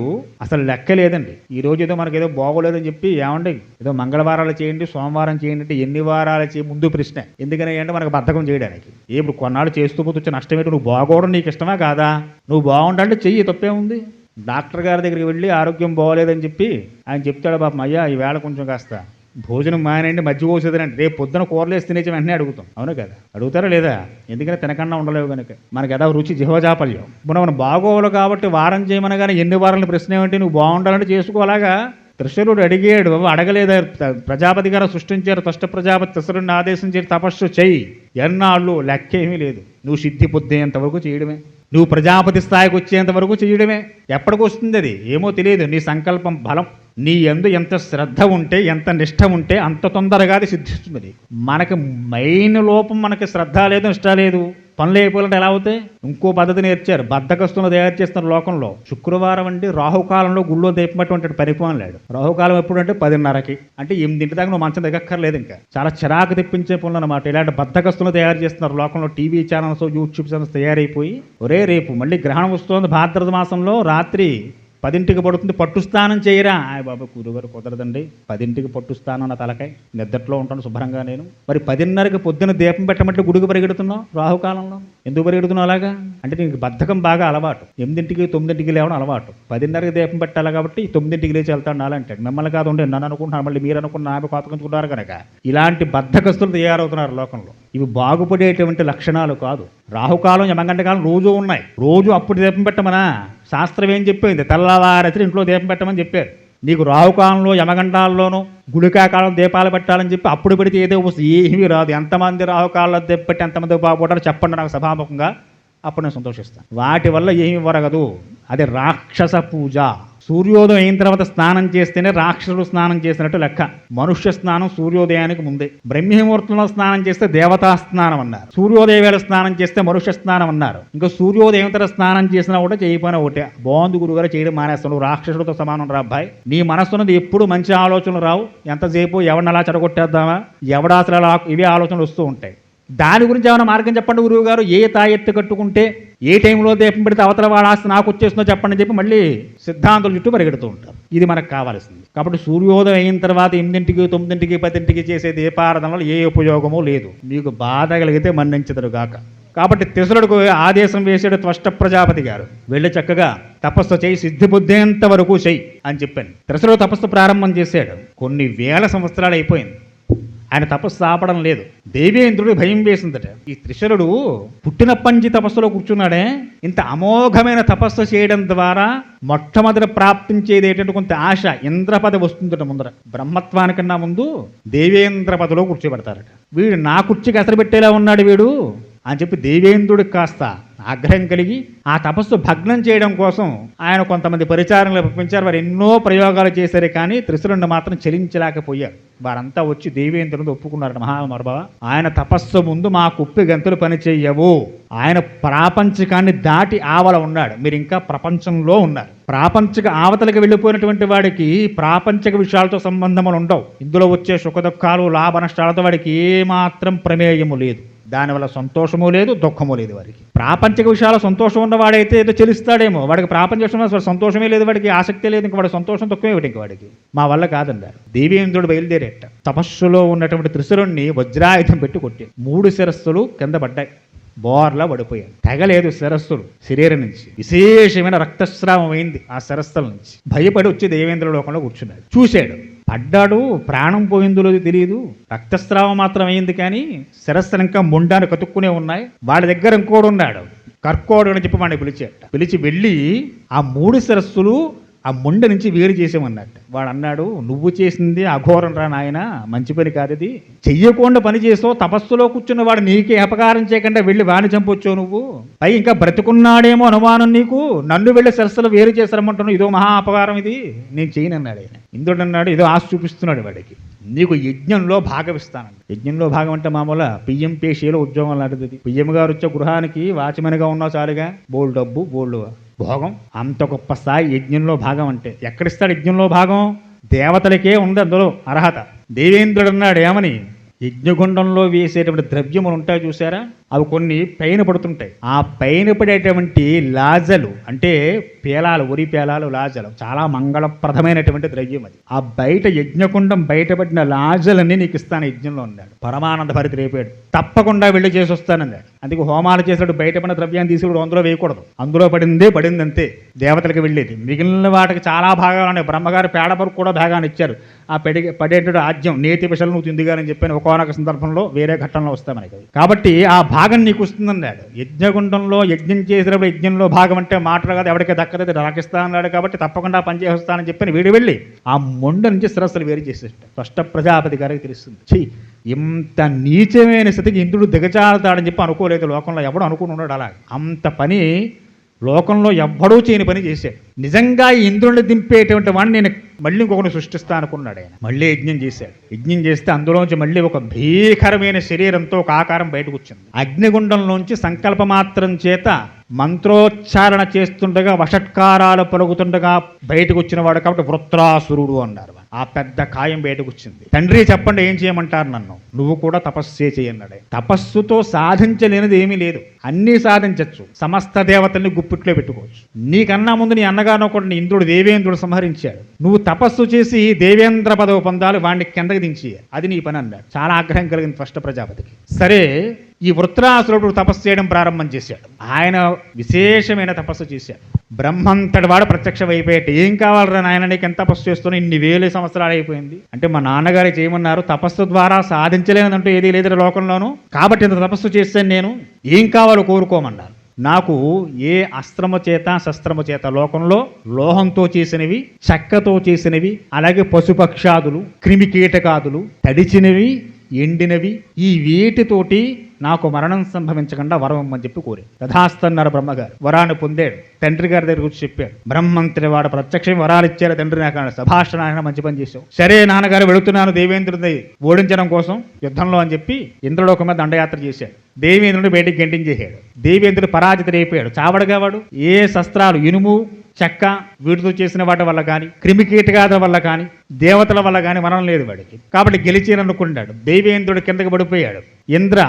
Speaker 1: అసలు లెక్కలేదండి. ఈ రోజు ఏదో మనకి ఏదో బాగోలేదని చెప్పి ఏమండి ఏదో మంగళవారాలు చేయండి సోమవారం చేయండి అంటే ఎన్ని వారాలు చేయ ముందు ప్రశ్న. ఎందుకని అంటే మనకు బద్ధకం చేయడానికి. ఇప్పుడు కొన్నాళ్ళు చేస్తూ పోతే వచ్చే నష్టం ఏంటి? నువ్వు బాగోవడం నీకు ఇష్టమా కాదా? నువ్వు బాగుండంటే చెయ్యి, తప్పే ఉంది. డాక్టర్ గారి దగ్గరికి వెళ్ళి ఆరోగ్యం బాగోలేదని చెప్పి ఆయన చెప్తాడు, పాపం అయ్యా ఈవేళ కొంచెం కాస్త భోజనం మానేండి మజ్జిగ పోసేదండి, రేపు పొద్దున కూరలేసి తినేసి వెంటనే అడుగుతాం. అవును కదా? అడుగుతారా లేదా? ఎందుకంటే తినకన్నా ఉండలేవు కనుక మనకి ఏదో రుచి జిహ్వజాపల్యం. ఇప్పుడు మనం బాగోవాలి కాబట్టి వారం చేయమనగానే ఎన్ని వారాల ప్రశ్న ఏమిటి? నువ్వు బాగుండాలంటే చేసుకోలాగా. త్రిశూరుడు అడిగాడు, అడగలేదా? ప్రజాపతి గారు సృష్టించారు, త్వష్ట ప్రజాపతి త్రిశూరుడిని ఆదేశించారు తపస్సు చెయ్యి. ఎన్నాళ్ళు లెక్కేమీ లేదు. నువ్వు సిద్ధి పొద్దేంతవరకు చేయడమే, నువ్వు ప్రజాపతి స్థాయికి వచ్చేంత వరకు చేయడమే. ఎప్పటికి వస్తుంది అది ఏమో తెలియదు. నీ సంకల్పం బలం, నీ యందు ఎంత శ్రద్ధ ఉంటే ఎంత నిష్ఠ ఉంటే అంత తొందరగా అది సిద్ధిస్తుంది. మనకి మెయిన్ లోపం మనకి శ్రద్ధ లేదు, నిష్ఠ లేదు. పనులు అయిపోవాలంటే ఎలా అవుతాయి? ఇంకో పద్ధతి నేర్చారు, బద్ధకస్తులను తయారు చేస్తున్న లోకంలో. శుక్రవారం అంటే రాహుకాలంలో గుళ్ళో దీపమటువంటి పరిపాలనలేడు. రాహుకాలం ఎప్పుడు అంటే 10:30కి, అంటే 8 దాకా నువ్వు మంచం దిగక్కర్లేదు. ఇంకా చాలా చిరాకు తెప్పించే పనులు అనమాట. ఇలాంటి బద్ధకస్తులను తయారు చేస్తున్నారు లోకంలో. టీవీ ఛానల్స్ యూట్యూబ్ ఛానల్స్ తయారైపోయి, ఒరే రేపు మళ్ళీ గ్రహణం వస్తుంది భాద్రపద మాసంలో, రాత్రి 10ంటికి పడుతుంది, పట్టు స్నానం చేయరా? బాబా గురుగారు కుదరదండి, 10ంటికి పట్టు స్నానం నా తలకాయ, నిద్రలో ఉంటాను శుభ్రంగా నేను. మరి 10:30కి పొద్దున్న దీపం పెట్టమంటే గుడికి పరిగెడుతున్నావు రాహుకాలంలో, ఎందుకు పరిగెడుతున్నావు అలాగా? అంటే నీకు బద్ధకం బాగా అలవాటు. 8ంటికి 9ంటికి లేవడం అలవాటు. 10:30కి దీపం పెట్టాలి కాబట్టి 9ంటికి లేచి వెళ్తాను నాలంటాడు. మిమ్మల్ని కాదు ఉండే నన్ను అనుకుంటున్నాను, మళ్ళీ మీరు అనుకున్న ఆమె కోతకుంటున్నారు కనుక ఇలాంటి బద్ధకస్తులు తయారవుతున్నారు లోకంలో. ఇవి బాగుపడేటువంటి లక్షణాలు కాదు. రాహుకాలం యమగంటకాలం రోజు ఉన్నాయి. రోజు అప్పుడు దీపం పెట్టమనా? శాస్త్రం ఏం చెప్పింది? తెల్లవారైతే ఇంట్లో దీపం పెట్టమని చెప్పారు. నీకు రాహుకాలంలో యమగంటాల్లోనూ గుళికాకాలం దీపాలు పెట్టాలని చెప్పి అప్పుడు పెడితే ఏదో వస్తుంది, ఏమీ రాదు. ఎంతమంది రాహుకాలంలో దీపం పెట్టి ఎంతమంది బాగుపడాలో చెప్పండి నాకు సభాముఖంగా, అప్పుడు నేను సంతోషిస్తాను. వాటి వల్ల ఏమి వరగదు. అది రాక్షస పూజ. సూర్యోదయం అయిన తర్వాత స్నానం చేస్తేనే రాక్షసుడు స్నానం చేసినట్టు లెక్క. మనుష్య స్నానం సూర్యోదయానికి ముందే. బ్రహ్మముహూర్తంలో స్నానం చేస్తే దేవతా స్నానం అన్నారు. సూర్యోదయ వేళ స్నానం చేస్తే మనుష్య స్నానం అన్నారు. ఇంకా సూర్యోదయం తర్వాత స్నానం చేసినా కూడా చేయకపోయినా ఒకటే. బాగుంది గురుగారు, చేయడం మానేస్తాను, రాక్షసుడితో సమానం రా అబ్బాయి. నీ మనస్సున్నది ఎప్పుడు మంచి ఆలోచనలు రావు. ఎంతసేపు ఎవరిని అలా చెడగొట్టేద్దామా, ఎవడాసలు అలా ఇవే ఆలోచనలు వస్తూ ఉంటాయి. దాని గురించి ఏమైనా మార్గం చెప్పండి గురువు గారు. ఏ తాయెత్తు కట్టుకుంటే ఏ టైంలో దీపం పెడితే అవతల వాడు ఆస్తి నాకు వచ్చేస్తుందో చెప్పండి అని చెప్పి మళ్ళీ సిద్ధాంతుల చుట్టూ పరిగెడుతూ ఉంటారు. ఇది మనకు కావాల్సింది. కాబట్టి సూర్యోదయం అయిన తర్వాత 8ంటికి 9ంటికి 10ంటికి చేసే దీపారాధనలో ఏ ఉపయోగమూ లేదు. మీకు బాధ కలిగితే మన్నించదురు గాక. కాబట్టి తిసరుడికి ఆదేశం వేసాడు త్వష్ట ప్రజాపతి గారు, వెళ్ళి చక్కగా తపస్సు చేయి, సిద్ధి బుద్ధేంత వరకు చెయ్యి అని చెప్పాను. తిసరుడు తపస్సు ప్రారంభం చేశాడు. కొన్ని వేల సంవత్సరాలు అయిపోయింది, ఆయన తపస్సు ఆపడం లేదు. దేవేంద్రుడి భయం వేసిందట. ఈ త్రిశరుడు పుట్టినప్పటి తపస్సులో కూర్చున్నాడే, ఇంత అమోఘమైన తపస్సు చేయడం ద్వారా మొట్టమొదటి ప్రాప్తించేది ఏంటంటే కొంత ఆశ, ఇంద్రపద వస్తుందట ముందర. బ్రహ్మత్వానికన్నా ముందు దేవేంద్ర పదలో కూర్చోబెడతారట. వీడు నా కుర్చీకి అసలు పెట్టేలా ఉన్నాడు వీడు అని చెప్పి దేవేంద్రుడికి కాస్త ఆగ్రహం కలిగి ఆ తపస్సు భగ్నం చేయడం కోసం ఆయన కొంతమంది పరిచారణలు పంపించారు. వారు ఎన్నో ప్రయోగాలు చేశారు, కానీ త్రిశరుడిని మాత్రం చెలించలేకపోయారు. వారంతా వచ్చి దేవేంద్రుడిని ఒప్పుకున్నారట. మహానుభావ, ఆయన తపస్సు ముందు మా కుప్పి గంతులు పని చెయ్యవు. ఆయన ప్రాపంచికాన్ని దాటి ఆవల ఉన్నాడు, మీరు ఇంకా ప్రపంచంలో ఉన్నారు. ప్రాపంచిక ఆవతలకు వెళ్ళిపోయినటువంటి వాడికి ప్రాపంచిక విషయాలతో సంబంధములు ఉండవు. ఇందులో వచ్చే సుఖదుఖాలు లాభ నష్టాలతో వాడికి ఏమాత్రం ప్రమేయము లేదు. దానివల్ల సంతోషము లేదు, దుఃఖము లేదు. వారికి ప్రాపంచిక విషయాలు సంతోషం ఉన్నవాడైతే ఏదో చెల్లిస్తాడేమో, వాడికి ప్రాపంచిక విషయంలో సంతోషమే లేదు, వాడికి ఆసక్తి లేదు, ఇంకా వాడి సంతోషం దుఃఖమే ఒకటి. ఇంకా వాడికి మా వల్ల కాదన్నారు. దేవేంద్రుడు బయలుదేరేట. తపస్సులో ఉన్నటువంటి త్రిశరుణ్ణి వజ్రాయుధం పెట్టి కొట్టి 3 శిరస్సులు కింద పడ్డాయి, బోర్లా పడిపోయాయి. తెగలేదు శిరస్సులు, శరీరం నుంచి విశేషమైన రక్తస్రావం అయింది ఆ శిరస్సుల నుంచి. భయపడి వచ్చి దేవేంద్ర లోకంలో కూర్చున్నాడు. చూశాడు, పడ్డాడు, ప్రాణం పోయిందో తెలియదు, రక్తస్రావం మాత్రం అయింది, కానీ శిరస్సులు ఇంకా ముండాన్ని కతుక్కునే ఉన్నాయి. వాడి దగ్గర ఇంకోడు ఉన్నాడు, కర్కోడు అని చెప్పి వాడిని పిలిచి వెళ్ళి ఆ 3 శిరస్సులు ఆ ముండ నుంచి వేరు చేసామన్నట్టు. వాడు అన్నాడు, నువ్వు చేసింది అఘోరం రా నాయన, మంచి పని కాదు ఇది. చెయ్యకుండా పని చేసావు, తపస్సులో కూర్చున్న వాడు నీకే అపకారం చేయకుండా వెళ్ళి వాడిని చంపొచ్చావు నువ్వు. పై ఇంకా బ్రతుకున్నాడేమో అనుమానం నీకు, నన్ను వెళ్ళి శిరస్సులు వేరు చేశారమంటున్నావు, ఇదో మహా అపకారం, ఇది నేను చేయనన్నాడు ఆయన. ఇంద్రుడు అన్నాడు, ఏదో ఆశ చూపిస్తున్నాడు వాడికి, నీకు యజ్ఞంలో భాగమిస్తానండి. యజ్ఞంలో భాగం అంటే మామూలు పిఎం పేషీలో ఉద్యోగం లాంటిది. పిఎం గారు వచ్చే గృహానికి వాచ్మెన్గా ఉన్నావు చాలుగా, బోల్డ్ డబ్బు, బోల్డ్ భోగం. అంత గొప్ప స్థాయి యజ్ఞంలో భాగం అంటే. ఎక్కడిస్తాడు యజ్ఞంలో భాగం? దేవతలకే ఉంది అందులో అర్హత. దేవేంద్రుడు అన్నాడు ఏమని, యజ్ఞగుండంలో వేసేటువంటి ద్రవ్యములు ఉంటాయి చూసారా, అవి కొన్ని పైన పడుతుంటాయి. ఆ పైన పడేటువంటి లాజలు అంటే పేలాలు, ఉరి పేలాలు, లాజలు చాలా మంగళప్రదమైనటువంటి ద్రవ్యం అది. ఆ బయట యజ్ఞకుండం బయటపడిన లాజలన్నీ నీకు ఇస్తాను యజ్ఞంలో అన్నాడు. పరమానంద భరిత రేపాడు, తప్పకుండా వెళ్ళి చేసి వస్తానన్నాడు. అందుకే హోమాలు చేసినట్టు బయటపడిన ద్రవ్యాన్ని తీసుకుని అందులో వేయకూడదు, అందులో పడింది అంతే దేవతలకు వెళ్ళేది. మిగిలిన వాటికి చాలా భాగాలు ఉన్నాయి. బ్రహ్మగారు పేడపరకు కూడా భాగాన్ని ఇచ్చారు. ఆ పడేటువంటి ఆజ్యం నేతి విషయాలు నువ్వు తిందిగానని చెప్పాను ఒకనొక సందర్భంలో, వేరే ఘట్టంలో వస్తాయి మనకి. కాబట్టి ఆ భాగం నీకు వస్తుందన్నాడు. యజ్ఞగుండంలో యజ్ఞం చేసినప్పుడు యజ్ఞంలో భాగం అంటే మాటలు కాదు, ఎవరికీ దక్కలేదు, రాకిస్తా అన్నాడు. కాబట్టి తప్పకుండా పనిచేస్తానని చెప్పని వీడు వెళ్ళి ఆ మొండ నుంచి శిరస్సులు వేరు చేసేట. త్వష్ట ప్రజాపతి గారికి తెలుస్తుంది, ఇంత నీచమైన స్థితికి ఇంద్రుడు దిగజారుతాడని చెప్పి అనుకోలేదు. లోకంలో ఎవడు అనుకుని ఉన్నాడు అలా. అంత పని లోకంలో ఎవ్వడూ చేయని పని చేశాడు. నిజంగా ఈ ఇంద్రుడిని దింపేటువంటి వాడిని నేను మళ్ళీ ఇంకొకరిని సృష్టిస్తా అనుకున్నాడు ఆయన. మళ్ళీ యజ్ఞం చేశాడు. యజ్ఞం చేస్తే అందులోంచి మళ్ళీ ఒక భీకరమైన శరీరంతో ఒక ఆకారం బయటకు వచ్చింది. అగ్నిగుండంలోంచి సంకల్పమాత్రం చేత మంత్రోచ్చారణ చేస్తుండగా వషట్కారాలు పలుకుతుండగా బయటకు వచ్చిన వాడు కాబట్టి వృత్రాసురుడు అన్నారు. ఆ పెద్ద కాయం బయటకు వచ్చింది. తండ్రి చెప్పండి ఏం చేయమంటారు నన్ను? నువ్వు కూడా తపస్సే చేయన్నాడు. తపస్సుతో సాధించలేనిది ఏమీ లేదు, అన్నీ సాధించవచ్చు. సమస్త దేవతల్ని గుప్పిట్లో పెట్టుకోవచ్చు. నీకన్నా ముందు నీ అన్నగానో కూడా ఇంద్రుడు దేవేంద్రుడు సంహరించాడు. నువ్వు తపస్సు చేసి దేవేంద్ర పదవి పొందాలి, వాడిని కిందకి దించి, అది నీ పని అన్నాడు. చాలా ఆగ్రహం కలిగింది త్వష్ట ప్రజాపతికి. సరే, ఈ వృత్రాసురుడు తపస్సు చేయడం ప్రారంభం చేశాడు. ఆయన విశేషమైన తపస్సు చేశాడు. బ్రహ్మంతటి వాడు ప్రత్యక్షం అయిపోయాడు. ఏం కావాలరా నాయన, నీకు ఎంత తపస్సు చేస్తున్నా, ఇన్ని వేల సంవత్సరాలు అయిపోయింది అంటే, మా నాన్నగారు చేయమన్నారు, తపస్సు ద్వారా సాధించలేనంటూ ఏదీ లేదు లోకంలోనూ, కాబట్టి ఇంత తపస్సు చేస్తాను నేను, ఏం కావాలో కోరుకోమన్నారు. నాకు ఏ అస్త్రము చేత శస్త్రము చేత లోకంలో లోహంతో చేసినవి, చెక్కతో చేసినవి, అలాగే పశుపక్షాదులు, క్రిమికీటకాదులు, తడిచినవి, ఎండినవి, ఈ వీటితోటి నాకు మరణం సంభవించకుండా వరం ఇమ్మని చెప్పి కోరి తథాస్తన్నారు బ్రహ్మగారు. వరాన్ని పొందాడు. తండ్రి గారి దగ్గర వచ్చి చెప్పాడు. బ్రహ్మంత్రి వాడు ప్రత్యక్షం వరాలు ఇచ్చారు తండ్రి నాకు. సభాషణ మంచి పని చేశావు. సరే నాన్నగారు వెళుతున్నాను దేవేంద్రుడిని ఓడించడం కోసం యుద్ధంలో అని చెప్పి ఇంద్రలోకం మీద దండయాత్ర చేశాడు. దేవేంద్రుడిని బయటికి గెంటించేశాడు. దేవేంద్రుడు పరాజితుడైపోయాడు. చావడుగా వాడు. ఏ శస్త్రాలు ఇనుము చెక్క వీటితో చేసిన వాటి వల్ల కానీ క్రిమికీటకాల వల్ల కానీ దేవతల వల్ల కానీ మరణం లేదు వాడికి. కాబట్టి గెలిచేననుకున్నాడు. దేవేంద్రుడు కిందకి పడిపోయాడు. ఇంద్ర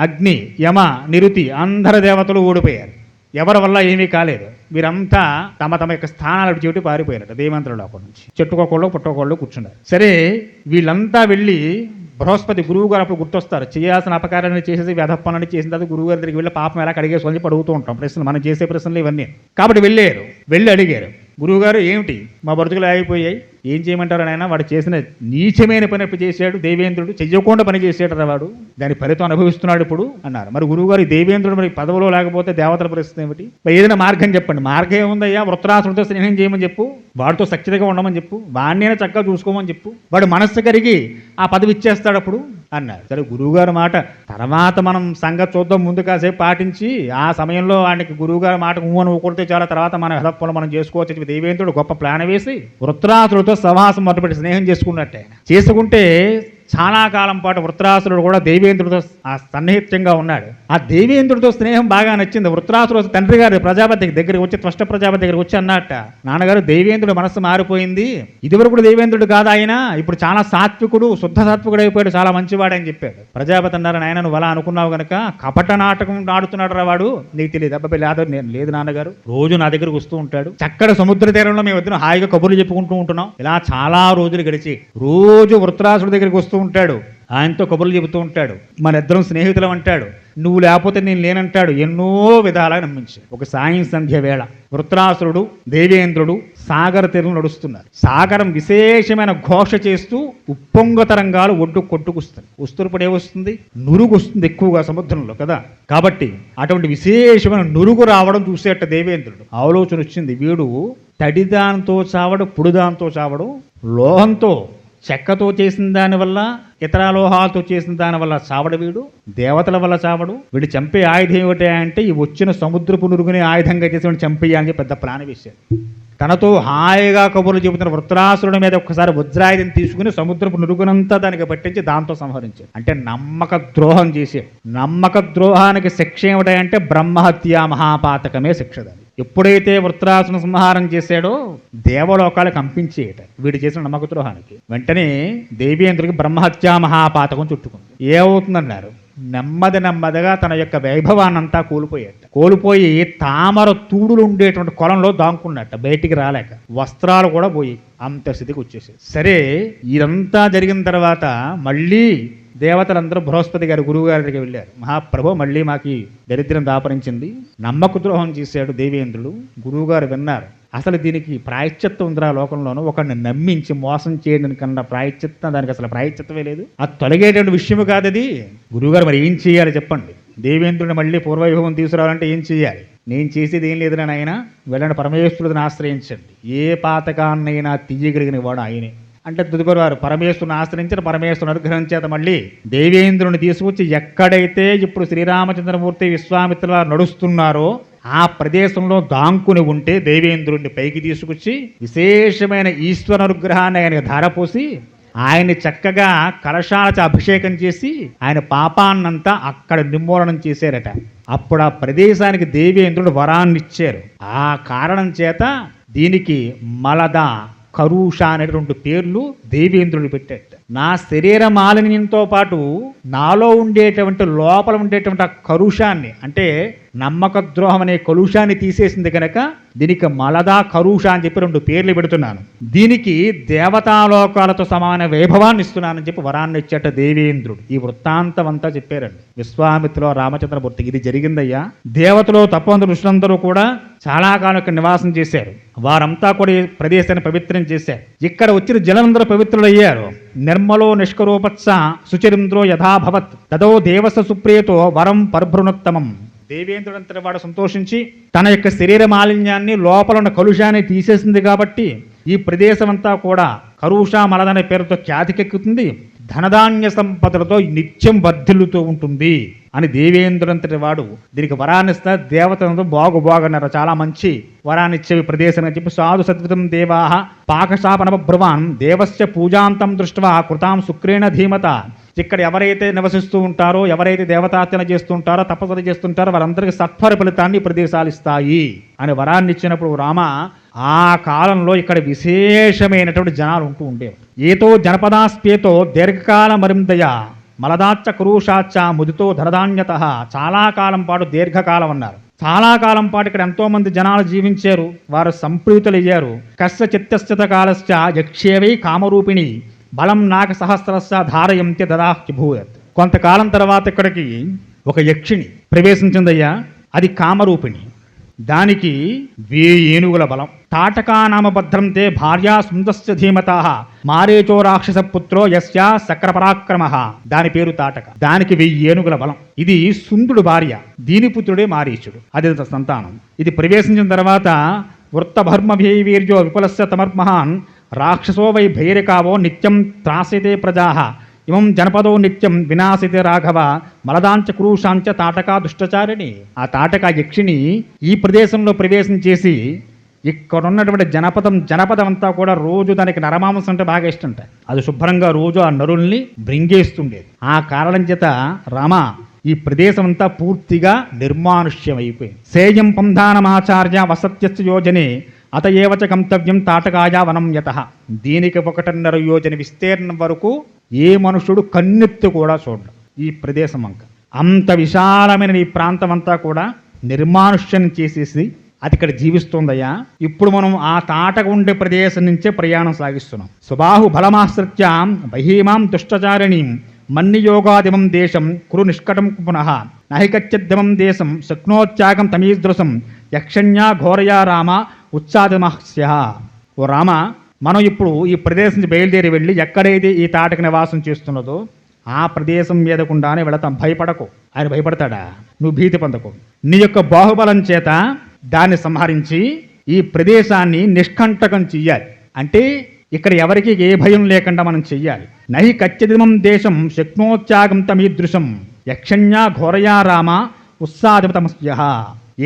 Speaker 1: అగ్ని యమ నిరుతి అందరు దేవతలు ఓడిపోయారు. ఎవరి వల్ల ఏమీ కాలేదు. వీరంతా తమ తమ యొక్క స్థానాలకు చెవిటి పారిపోయారట దేవేంద్రుల లోపల నుంచి. చెట్టుకోకోళ్ళు పుట్టుకోళ్ళు కూర్చున్నారు. సరే వీళ్ళంతా వెళ్ళి బృహస్పతి గురువు గారు అప్పుడు గుర్తొస్తారు. చేయాల్సిన అపకారాన్ని చేసేసి వ్యధపనులని చేసిన తర్వాత గురువు గారి దగ్గరికి వెళ్ళి పాపం ఎలా కడిగేసుకొని చెప్పి అడుగుతూ ఉంటాం ప్రశ్నలు. మనం చేసే ప్రశ్నలు ఇవన్నీ. కాబట్టి వెళ్ళి అడిగారు. గురువుగారు ఏమిటి మా బ్రతుకులు ఆగిపోయాయి, ఏం చేయమంటారు నాయన? వాడు చేసిన నీచమైన పని చేశాడు దేవేంద్రుడు. చెయ్యకుండా పని చేసాడు రా వాడు. దాని ఫలితం అనుభవిస్తున్నాడు ఇప్పుడు అన్నారు. మరి గురువుగారు దేవేంద్రుడు మరి పదవిలో లేకపోతే దేవతల పరిస్థితి ఏమిటి? ఏదైనా మార్గం చెప్పండి. మార్గం ఏముందయ్యా? వృత్రాసుడితో స్నేహం చేయమని చెప్పు, వాడితో సఖ్యతగా ఉండమని చెప్పు, వాడినైనా చక్కగా చూసుకోమని చెప్పు, వాడు మనస్సు కరిగి ఆ పదవి ఇచ్చేస్తాడు అప్పుడు అన్నారు. సరే గురువుగారు మాట తర్వాత మనం సంగతి చూద్దాం, ముందు కాసేపు పాటించి ఆ సమయంలో ఆయనకి గురువుగారి మాట ఊహను ఊకొడితే చాలా తర్వాత మన హెలప్పలు మనం చేసుకోవచ్చు. దేవేంద్రుడు గొప్ప ప్లాన్ వేసి వృత్రాసుడితో సమాసం మొదలుపెట్టి స్నేహం చేసుకున్నట్టే. చేసుకుంటే చాలా కాలం పాటు వృత్రాసురుడు కూడా దేవేంద్రుడితో సన్నిహితంగా ఉన్నాడు. ఆ దేవేంద్రుడితో స్నేహం బాగా నచ్చింది. వృత్రాసురుడు తండ్రి గారు ప్రజాపతి దగ్గరికి వచ్చి త్వష్ట ప్రజాపతి దగ్గరికి వచ్చి అన్నట్ట, నాన్నగారు దేవేంద్రుడు మనస్సు మారిపోయింది. ఇదివరకు దేవేంద్రుడు కాదు ఆయన, ఇప్పుడు చాలా సాత్వికుడు, శుద్ధ సాత్వికుడు అయిపోయాడు, చాలా మంచివాడని చెప్పాడు. ప్రజాపతి అన్నారు, నాయన నువ్వు అలా అనుకున్నావు కనుక కపట నాటకం ఆడుతున్నాడు రా వాడు, నీకు తెలియదు. అబ్బాయి లేదు, నేను లేదు నాన్నగారు, రోజు నా దగ్గరకు వస్తూ ఉంటాడు. చక్కటి సముద్ర తీరంలో మేము వద్దు హాయిగా కబుర్లు చెప్పుకుంటూ ఉంటున్నాం. ఇలా చాలా రోజులు గడిచి రోజు వృత్రాసుడి దగ్గరికి వస్తూ ఉంటాడు. ఆయనతో కబుర్లు చెబుతూ ఉంటాడు. మన ఇద్దరం స్నేహితులం అంటాడు. నువ్వు లేకపోతే నేను లేనంటాడు. ఎన్నో విధాలుగా నమ్మించాడు. ఒక సాయం సంధ్య వేళ వృత్రాసురుడు దేవేంద్రుడు సాగర తీరం నడుస్తున్నారు. సాగరం విశేషమైన ఘోష చేస్తూ ఉప్పొంగ తరంగాలు ఒడ్డు కొట్టుకొస్తుంది. వస్తున్నప్పుడు ఏమొస్తుంది? నురుగు వస్తుంది ఎక్కువగా సముద్రంలో కదా. కాబట్టి అటువంటి విశేషమైన నురుగు రావడం చూసేట దేవేంద్రుడు ఆలోచన వచ్చింది. వీడు తడిదాంతో చావడు, పొడిదాంతో చావడు, లోహంతో చెక్కతో చేసిన దానివల్ల ఇతర లోహాలతో చేసిన దానివల్ల చావడు. వీడు దేవతల వల్ల చావడు. వీడు చంపే ఆయుధం ఏమిటి అంటే ఈ వచ్చిన సముద్రపు నురుగుని ఆయుధంగా చేసి చంపేయాలని పెద్ద ప్లాన్ వేశాడు. తనతో హాయిగా కబుర్లు చెబుతున్న వృత్రాసురుడి మీద ఒక్కసారి వజ్రాయుధం తీసుకుని సముద్రపు నురుగునంతా దానికి పట్టించి దాంతో సంహరించాడు. అంటే నమ్మక ద్రోహం చేశాడు. నమ్మక ద్రోహానికి శిక్ష ఏమిటంటే బ్రహ్మహత్య మహాపాతకమే శిక్ష. దాన్ని ఎప్పుడైతే వృత్రాసును సంహారం చేశాడో దేవలోకాలు కంపించేయట వీడు చేసిన నమ్మక ద్రోహానికి. వెంటనే దేవేంద్రుడికి బ్రహ్మహత్యా మహాపాతకం చుట్టుకుంది. ఏమవుతుందన్నారు? నెమ్మదిగా తన యొక్క వైభవాన్నంతా కోల్పోయి తామర తూడులు ఉండేటువంటి కొలంలో దాంకున్నట్ట, బయటికి రాలేక. వస్త్రాలు కూడా పోయి అంత స్థితికి వచ్చేసాయి. సరే ఇదంతా జరిగిన తర్వాత మళ్ళీ దేవతలందరూ బృహస్పతి గారి గురువు గారి దగ్గరికి వెళ్ళారు. మహాప్రభు మళ్ళీ మాకు దరిద్రం దాపరించింది, నమ్మక ద్రోహం చేశాడు దేవేంద్రుడు. గురువుగారు విన్నారు. అసలు దీనికి ప్రాయశ్చిత్తం ఉందిరా లోకంలోనూ. ఒకరిని నమ్మించి మోసం చేయడం కన్నా ప్రాయశ్చిత్తం, దానికి అసలు ప్రాయశ్చిత్తమే లేదు. అది తొలగేటువంటి విషయం కాదు అది. గురువుగారు మరి ఏం చేయాలి చెప్పండి? దేవేంద్రుడిని మళ్ళీ పూర్వవైభవం తీసుకురావాలంటే ఏం చేయాలి? నేను చేసేది ఏం లేదురా నాయన, వెళ్ళండి పరమేశ్వరుడిని ఆశ్రయించండి. ఏ పాతకాన్నైనా తీయగలిగిన వాడు ఆయనే అంటే తదుపరి వారు పరమేశ్వరుని ఆశ్రయించిన పరమేశ్వరుని అనుగ్రహం చేత మళ్ళీ దేవేంద్రుని తీసుకొచ్చి ఎక్కడైతే ఇప్పుడు శ్రీరామచంద్రమూర్తి విశ్వామిత్రుల నడుస్తున్నారో ఆ ప్రదేశంలో దాంకుని ఉంటే దేవేంద్రుడిని పైకి తీసుకొచ్చి విశేషమైన ఈశ్వర అనుగ్రహాన్ని ఆయనకు ధారపోసి ఆయన్ని చక్కగా కలశాలతో అభిషేకం చేసి ఆయన పాపాన్నంతా అక్కడ నిర్మూలనం చేశారట. అప్పుడు ఆ ప్రదేశానికి దేవేంద్రుడు వరాన్ని ఇచ్చారు. ఆ కారణం చేత దీనికి మలద కరుష అనే 2 పేర్లు దేవేంద్రుడు పెట్టాడు. నా శరీర మాలిన్యంతో పాటు నాలో ఉండేటువంటి లోపల ఉండేటువంటి ఆ కరుషాన్ని అంటే నమ్మక ద్రోహం అనే కలుషాన్ని తీసేసింది కనుక దీనికి మలదా కరుష అని చెప్పి 2 పేర్లు పెడుతున్నాను. దీనికి దేవతాలోకాలతో సమాన వైభవాన్ని ఇస్తున్నానని చెప్పి వరాన్ని ఇచ్చేట దేవేంద్రుడు. ఈ వృత్తాంతం అంతా చెప్పారండి విశ్వామిత్రులు రామచంద్రమూర్తికి. ఇది జరిగిందయ్యా. దేవతలు తప్పందరు ఋషులందరూ కూడా చాలా కాలం ఇక్కడ నివాసం చేశారు. వారంతా కూడా ఈ ప్రదేశాన్ని పవిత్రం చేశారు. ఇక్కడ వచ్చిన జలందరూ పవిత్రులయ్యారు. నిర్మలో నిష్కరూపత్స సుచరింద్రో యథాభవత్ తదో దేవస సుప్రియతో వరం పర్భృణోత్తమం. దేవేంద్రుడంతటి వాడు సంతోషించి తన యొక్క శరీర మాలిన్యాన్ని లోపల ఉన్న కలుషాన్ని తీసేసింది కాబట్టి ఈ ప్రదేశం అంతా కూడా కరుష మలదనే పేరుతో ఖ్యాతికెక్కుతుంది. ధనధాన్య సంపదలతో నిత్యం వర్ధిల్లుతూ ఉంటుంది అని దేవేంద్రుడంతటి వాడు దీనికి వరాన్నిస్తా దేవతలతో బాగున్నారు, చాలా మంచి వరాన్నిచ్చేవి ప్రదేశం అని చెప్పి సాధు సద్వితం దేవాహ పాకశాపనభ్రువాన్ దేవస్య పూజాంతం దృష్ట్వా కృతాం శుక్రేణ ధీమత. ఇక్కడ ఎవరైతే నివసిస్తూ ఉంటారో, ఎవరైతే దేవతార్చన చేస్తుంటారో, తపస్సు చేస్తుంటారో వారందరికీ సత్వర ఫలితాన్ని ప్రదేశాలు ఇస్తాయి అని వరాన్ని ఇచ్చినప్పుడు రామ ఆ కాలంలో ఇక్కడ విశేషమైనటువంటి జనాలు ఉంటూ ఉండేవి. ఏతో జనపదాస్పేతో దీర్ఘకాల మరిందయ మలదాచ్చ కురూషాచ్చ ముదితో ధనధాన్యత. చాలా కాలం పాటు దీర్ఘకాలం అన్నారు. చాలా కాలం పాటు ఇక్కడ ఎంతో మంది జనాలు జీవించారు, వారు సంప్రీతులయ్యారు. కస్య చిత్తస్థిత కాలశ్చ యక్షేవై కామరూపిణి బలం నాగ సహస్రస్య ధారయంత్య దదాహ్యభూయత్. కొంతకాలం తర్వాత ఇక్కడికి ఒక యక్షిణి ప్రవేశించిందయ్యా, అది కామరూపిణి. దానికి 1000 ఏనుగుల బలం. తాటకా నామ భద్రంతే భార్యా సుందస్య ధీమత మారేచో రాక్షస పుత్రో యస్య సక్రపరాక్రమ. దాని పేరు తాటక. దానికి 1000 ఏనుగుల బలం. ఇది సుందుడు భార్య, దీని పుత్రుడే మారీచుడు, అది సంతానం. ఇది ప్రవేశించిన తర్వాత వృత్తభర్మ వీర్యో విపులస్య తమర్మహాన్ రాక్షసో వై భైరికావో నిత్యం త్రాసితే ప్రజాః ఇమం జనపదో నిత్యం వినాశితే రాఘవ మలదాంచ క్రూషాంచ తాటకా దుష్టచారిణి. ఆ తాటక యక్షిణి ఈ ప్రదేశంలో ప్రవేశం చేసి ఇక్కడ ఉన్నటువంటి జనపదం అంతా కూడా రోజు దానికి నరమాంసం అంటే బాగా ఇష్టంట. అది శుభ్రంగా రోజు ఆ నరుల్ని భృంగేస్తుండేది. ఆ కారణం చేత రామ ఈ ప్రదేశం అంతా పూర్తిగా నిర్మానుష్యం అయిపోయింది. సేయం పంధానమాచార్య వసత్యస్య యోజనే అతయేవచ గంతవ్యం తాటకాయ వనం యతః. దీనికి 1.5 యోజన విస్తీర్ణం వరకు ఏ మనుషుడు కన్నెత్తి కూడా చూడడం ఈ ప్రదేశం అంక. అంత విశాలమైన ఈ ప్రాంతం అంతా కూడా నిర్మానుష్యం చేసేసి అది ఇక్కడ జీవిస్తుందయ్యా. ఇప్పుడు మనం ఆ తాటక ఉండే ప్రదేశం నుంచే ప్రయాణం సాగిస్తున్నాం. సుబాహు బలమాశ్రిత్య బహీమాం దుష్టచారిణీం మన్నియోగాదిమం దేశం కురు నిష్కటం పునః నహికచ్చిద్దిమం దేశం శక్నోత్యాగం తమీదృశం యక్షణ్యా ఘోరయా రామ ఉత్సాదమహస్య. ఓ రామ, మనం ఇప్పుడు ఈ ప్రదేశం నుంచి బయలుదేరి వెళ్ళి ఎక్కడైతే ఈ తాటక నివాసం చేస్తున్నదో ఆ ప్రదేశం మీదకుండానే వెళతాం. భయపడకు. ఆయన భయపడతాడా? నువ్వు భీతి పొందకు. నీ యొక్క బాహుబలం చేత దాన్ని సంహరించి ఈ ప్రదేశాన్ని నిష్కంటకం చెయ్యాలి. అంటే ఇక్కడ ఎవరికి ఏ భయం లేకుండా మనం చెయ్యాలి. నహి కచ్చిదిమం దేశం శక్నోత్యాగం తమీదృశం యక్షణ్యా ఘోరయా రామ ఉత్సాదితమస్య.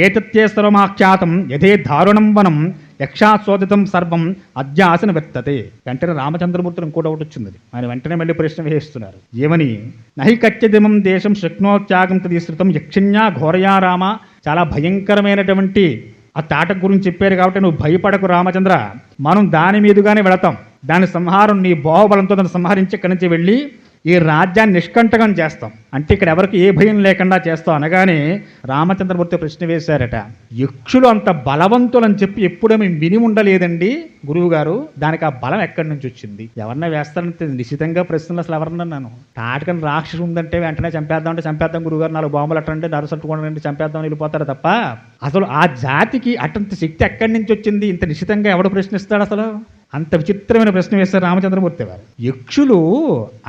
Speaker 1: ఏతత్తే సర్వమాఖ్యాతం యథే దారుణం వనం యక్షాస్వాదితం సర్వం అద్యాసన వెత్తతే. వెంటనే రామచంద్రమూర్తిని ఇంకోటి ఒకటి వచ్చింది. ఆయన వెంటనే మళ్ళీ ప్రశ్న వేస్తున్నారు. ఏమని? నహి కచ్చిదిమం దేశం శక్నోత్యాగం తదీశ్రుతం యక్షణ్యా ఘోరయా రామ. చాలా భయంకరమైనటువంటి ఆ తాటక గురించి చెప్పారు కాబట్టి నువ్వు భయపడకు రామచంద్ర. మనం దాని మీదుగానే వెళతాం. దాని సంహారం నీ బాహుబలంతో దాన్ని సంహరించి ఇక్కడి నుంచి వెళ్ళి ఈ రాజ్యాన్ని నిష్కంటకం చేస్తాం. అంటే ఇక్కడ ఎవరికి ఏ భయం లేకుండా చేస్తాం అనగానే రామచంద్రమూర్తి ప్రశ్న వేశారట. యక్షులు అంత బలవంతులు అని చెప్పి ఎప్పుడూ మేము విని ఉండలేదండి గురువు గారు. దానికి ఆ బలం ఎక్కడి నుంచి వచ్చింది? ఎవరన్నా వేస్తారంటే నిశ్చితంగా ప్రశ్నలు అసలు ఎవరన్నాను. తాటకని రాక్షసు ఉందంటే వెంటనే చంపేద్దాం అంటే చంపేద్దాం గురువుగారు, 4 బాంబులు అట్టంటే నరసట్టుకోండి చంపేద్దాం వెళ్ళిపోతారు తప్ప అసలు ఆ జాతికి అటంత శక్తి ఎక్కడి నుంచి వచ్చింది? ఇంత నిశ్చితంగా ఎవడు ప్రశ్నిస్తాడు? అసలు అంత విచిత్రమైన ప్రశ్న వేస్తారు రామచంద్రమూర్తి వారు. యక్షులు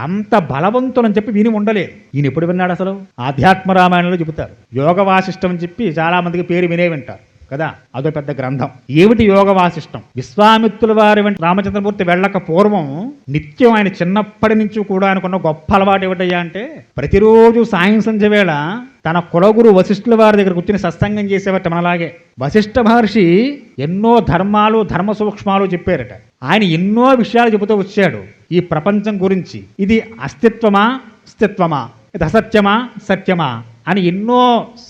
Speaker 1: అంత బలవంతులు అని చెప్పి విని ఉండలేదు. ఈయన ఎప్పుడు విన్నాడు? అసలు ఆధ్యాత్మ రామాయణంలో చెబుతారు. యోగ వాసిష్టం అని చెప్పి చాలా మందికి పేరు వినే వింటారు కదా, అదో పెద్ద గ్రంథం. ఏమిటి యోగ వాసిష్టం? విశ్వామిత్రుల వారి వెంట రామచంద్రమూర్తి వెళ్ళక పూర్వం నిత్యం ఆయన చిన్నప్పటి నుంచి కూడా అనుకున్న గొప్ప అలవాటు ఏమిటయ్యా అంటే ప్రతిరోజు సాయం సంధ్య వేళ తన కులగురు వశిష్ఠుల వారి దగ్గర కూర్చుని సత్సంగం చేసేవారట మనలాగే. వశిష్ఠ మహర్షి ఎన్నో ధర్మాలు ధర్మ సూక్ష్మాలు చెప్పారట. ఆయన ఎన్నో విషయాలు చెబుతూ వచ్చాడు ఈ ప్రపంచం గురించి. ఇది అస్తిత్వమా స్థిత్వమా, ఇది అసత్యమా సత్యమా అని ఎన్నో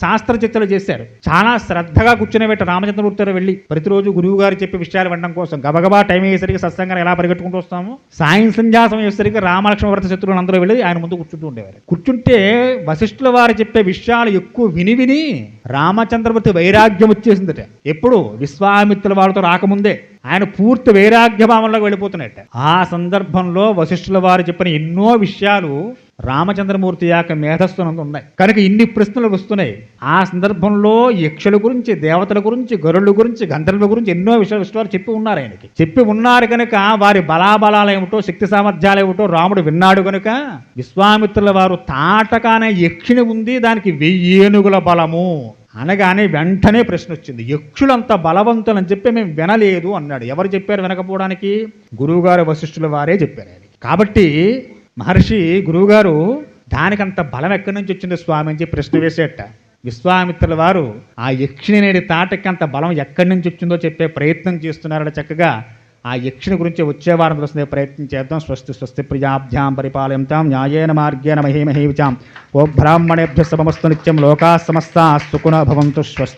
Speaker 1: శాస్త్ర చర్చలు చేశారు. చాలా శ్రద్ధగా కూర్చునేబెట్ట రామచంద్రమూర్తి వెళ్ళి ప్రతిరోజు గురువు గారు చెప్పే విషయాలు వినడం కోసం గబగబా టైం అయ్యేసరికి సత్సంగాన్ని ఎలా పరిగెట్టుకుంటూ వస్తాము. సాయం సంధ్యాసం అయ్యేసరికి రామలక్ష్మణ వ్రత శత్రువులు అందరూ వెళ్ళి ఆయన ముందు కూర్చుంటూ ఉండేవారు. కూర్చుంటే వశిష్ఠుల వారు చెప్పే విషయాలు ఎక్కువ విని విని రామచంద్రమూర్తి వైరాగ్యం వచ్చేసిందట. ఎప్పుడు? విశ్వామిత్రుల వారితో రాకముందే ఆయన పూర్తి వైరాగ్య భావంలోకి వెళ్ళిపోతున్నట్ట. ఆ సందర్భంలో వశిష్ఠుల వారు చెప్పిన ఎన్నో విషయాలు రామచంద్రమూర్తి యొక్క మేధస్సునందు ఉన్నాయి కనుక ఇన్ని ప్రశ్నలు వస్తున్నాయి. ఆ సందర్భంలో యక్షుల గురించి, దేవతల గురించి, గరుళ్ళ గురించి, గంధర్వుల గురించి ఎన్నో విషయాలు చెప్పి ఉన్నారు. ఆయనకి చెప్పి ఉన్నారు కనుక వారి బలాబలాలు ఏమిటో, శక్తి సామర్థ్యాలు ఏమిటో రాముడు విన్నాడు కనుక విశ్వామిత్రుల వారు తాటకానే యక్షిణి ఉంది, దానికి 1000 ఏనుగుల బలము అనగానే వెంటనే ప్రశ్న వచ్చింది. యక్షులంత బలవంతులు అని చెప్పి మేము వినలేదు అన్నాడు. ఎవరు చెప్పారు వినకపోవడానికి? గురువుగారు వశిష్ఠుల వారే చెప్పారు ఆయనకి. కాబట్టి
Speaker 2: మహర్షి గురువుగారు దానికంత బలం ఎక్కడి నుంచి వచ్చింది స్వామి అని చెప్పి ప్రశ్న వేసేట. విశ్వామిత్రుల వారు ఆ యక్షిణి నేడి తాటకి అంత బలం ఎక్కడి నుంచి వచ్చిందో చెప్పే ప్రయత్నం చేస్తున్నారట. చక్కగా ఆ యక్షిణి గురించి వచ్చే వారం తెలుసుకునే ప్రయత్నం చేద్దాం. స్వస్తి స్వస్తి ప్రియాభ్యాం పరిపాలయంతాం న్యాయేన మార్గేణ మహీమహీవిచాం. ఓ బ్రాహ్మణేభ్య సమస్తు నిత్యం లోకా సమస్తా సుఖినో భవంతు. స్వస్తి.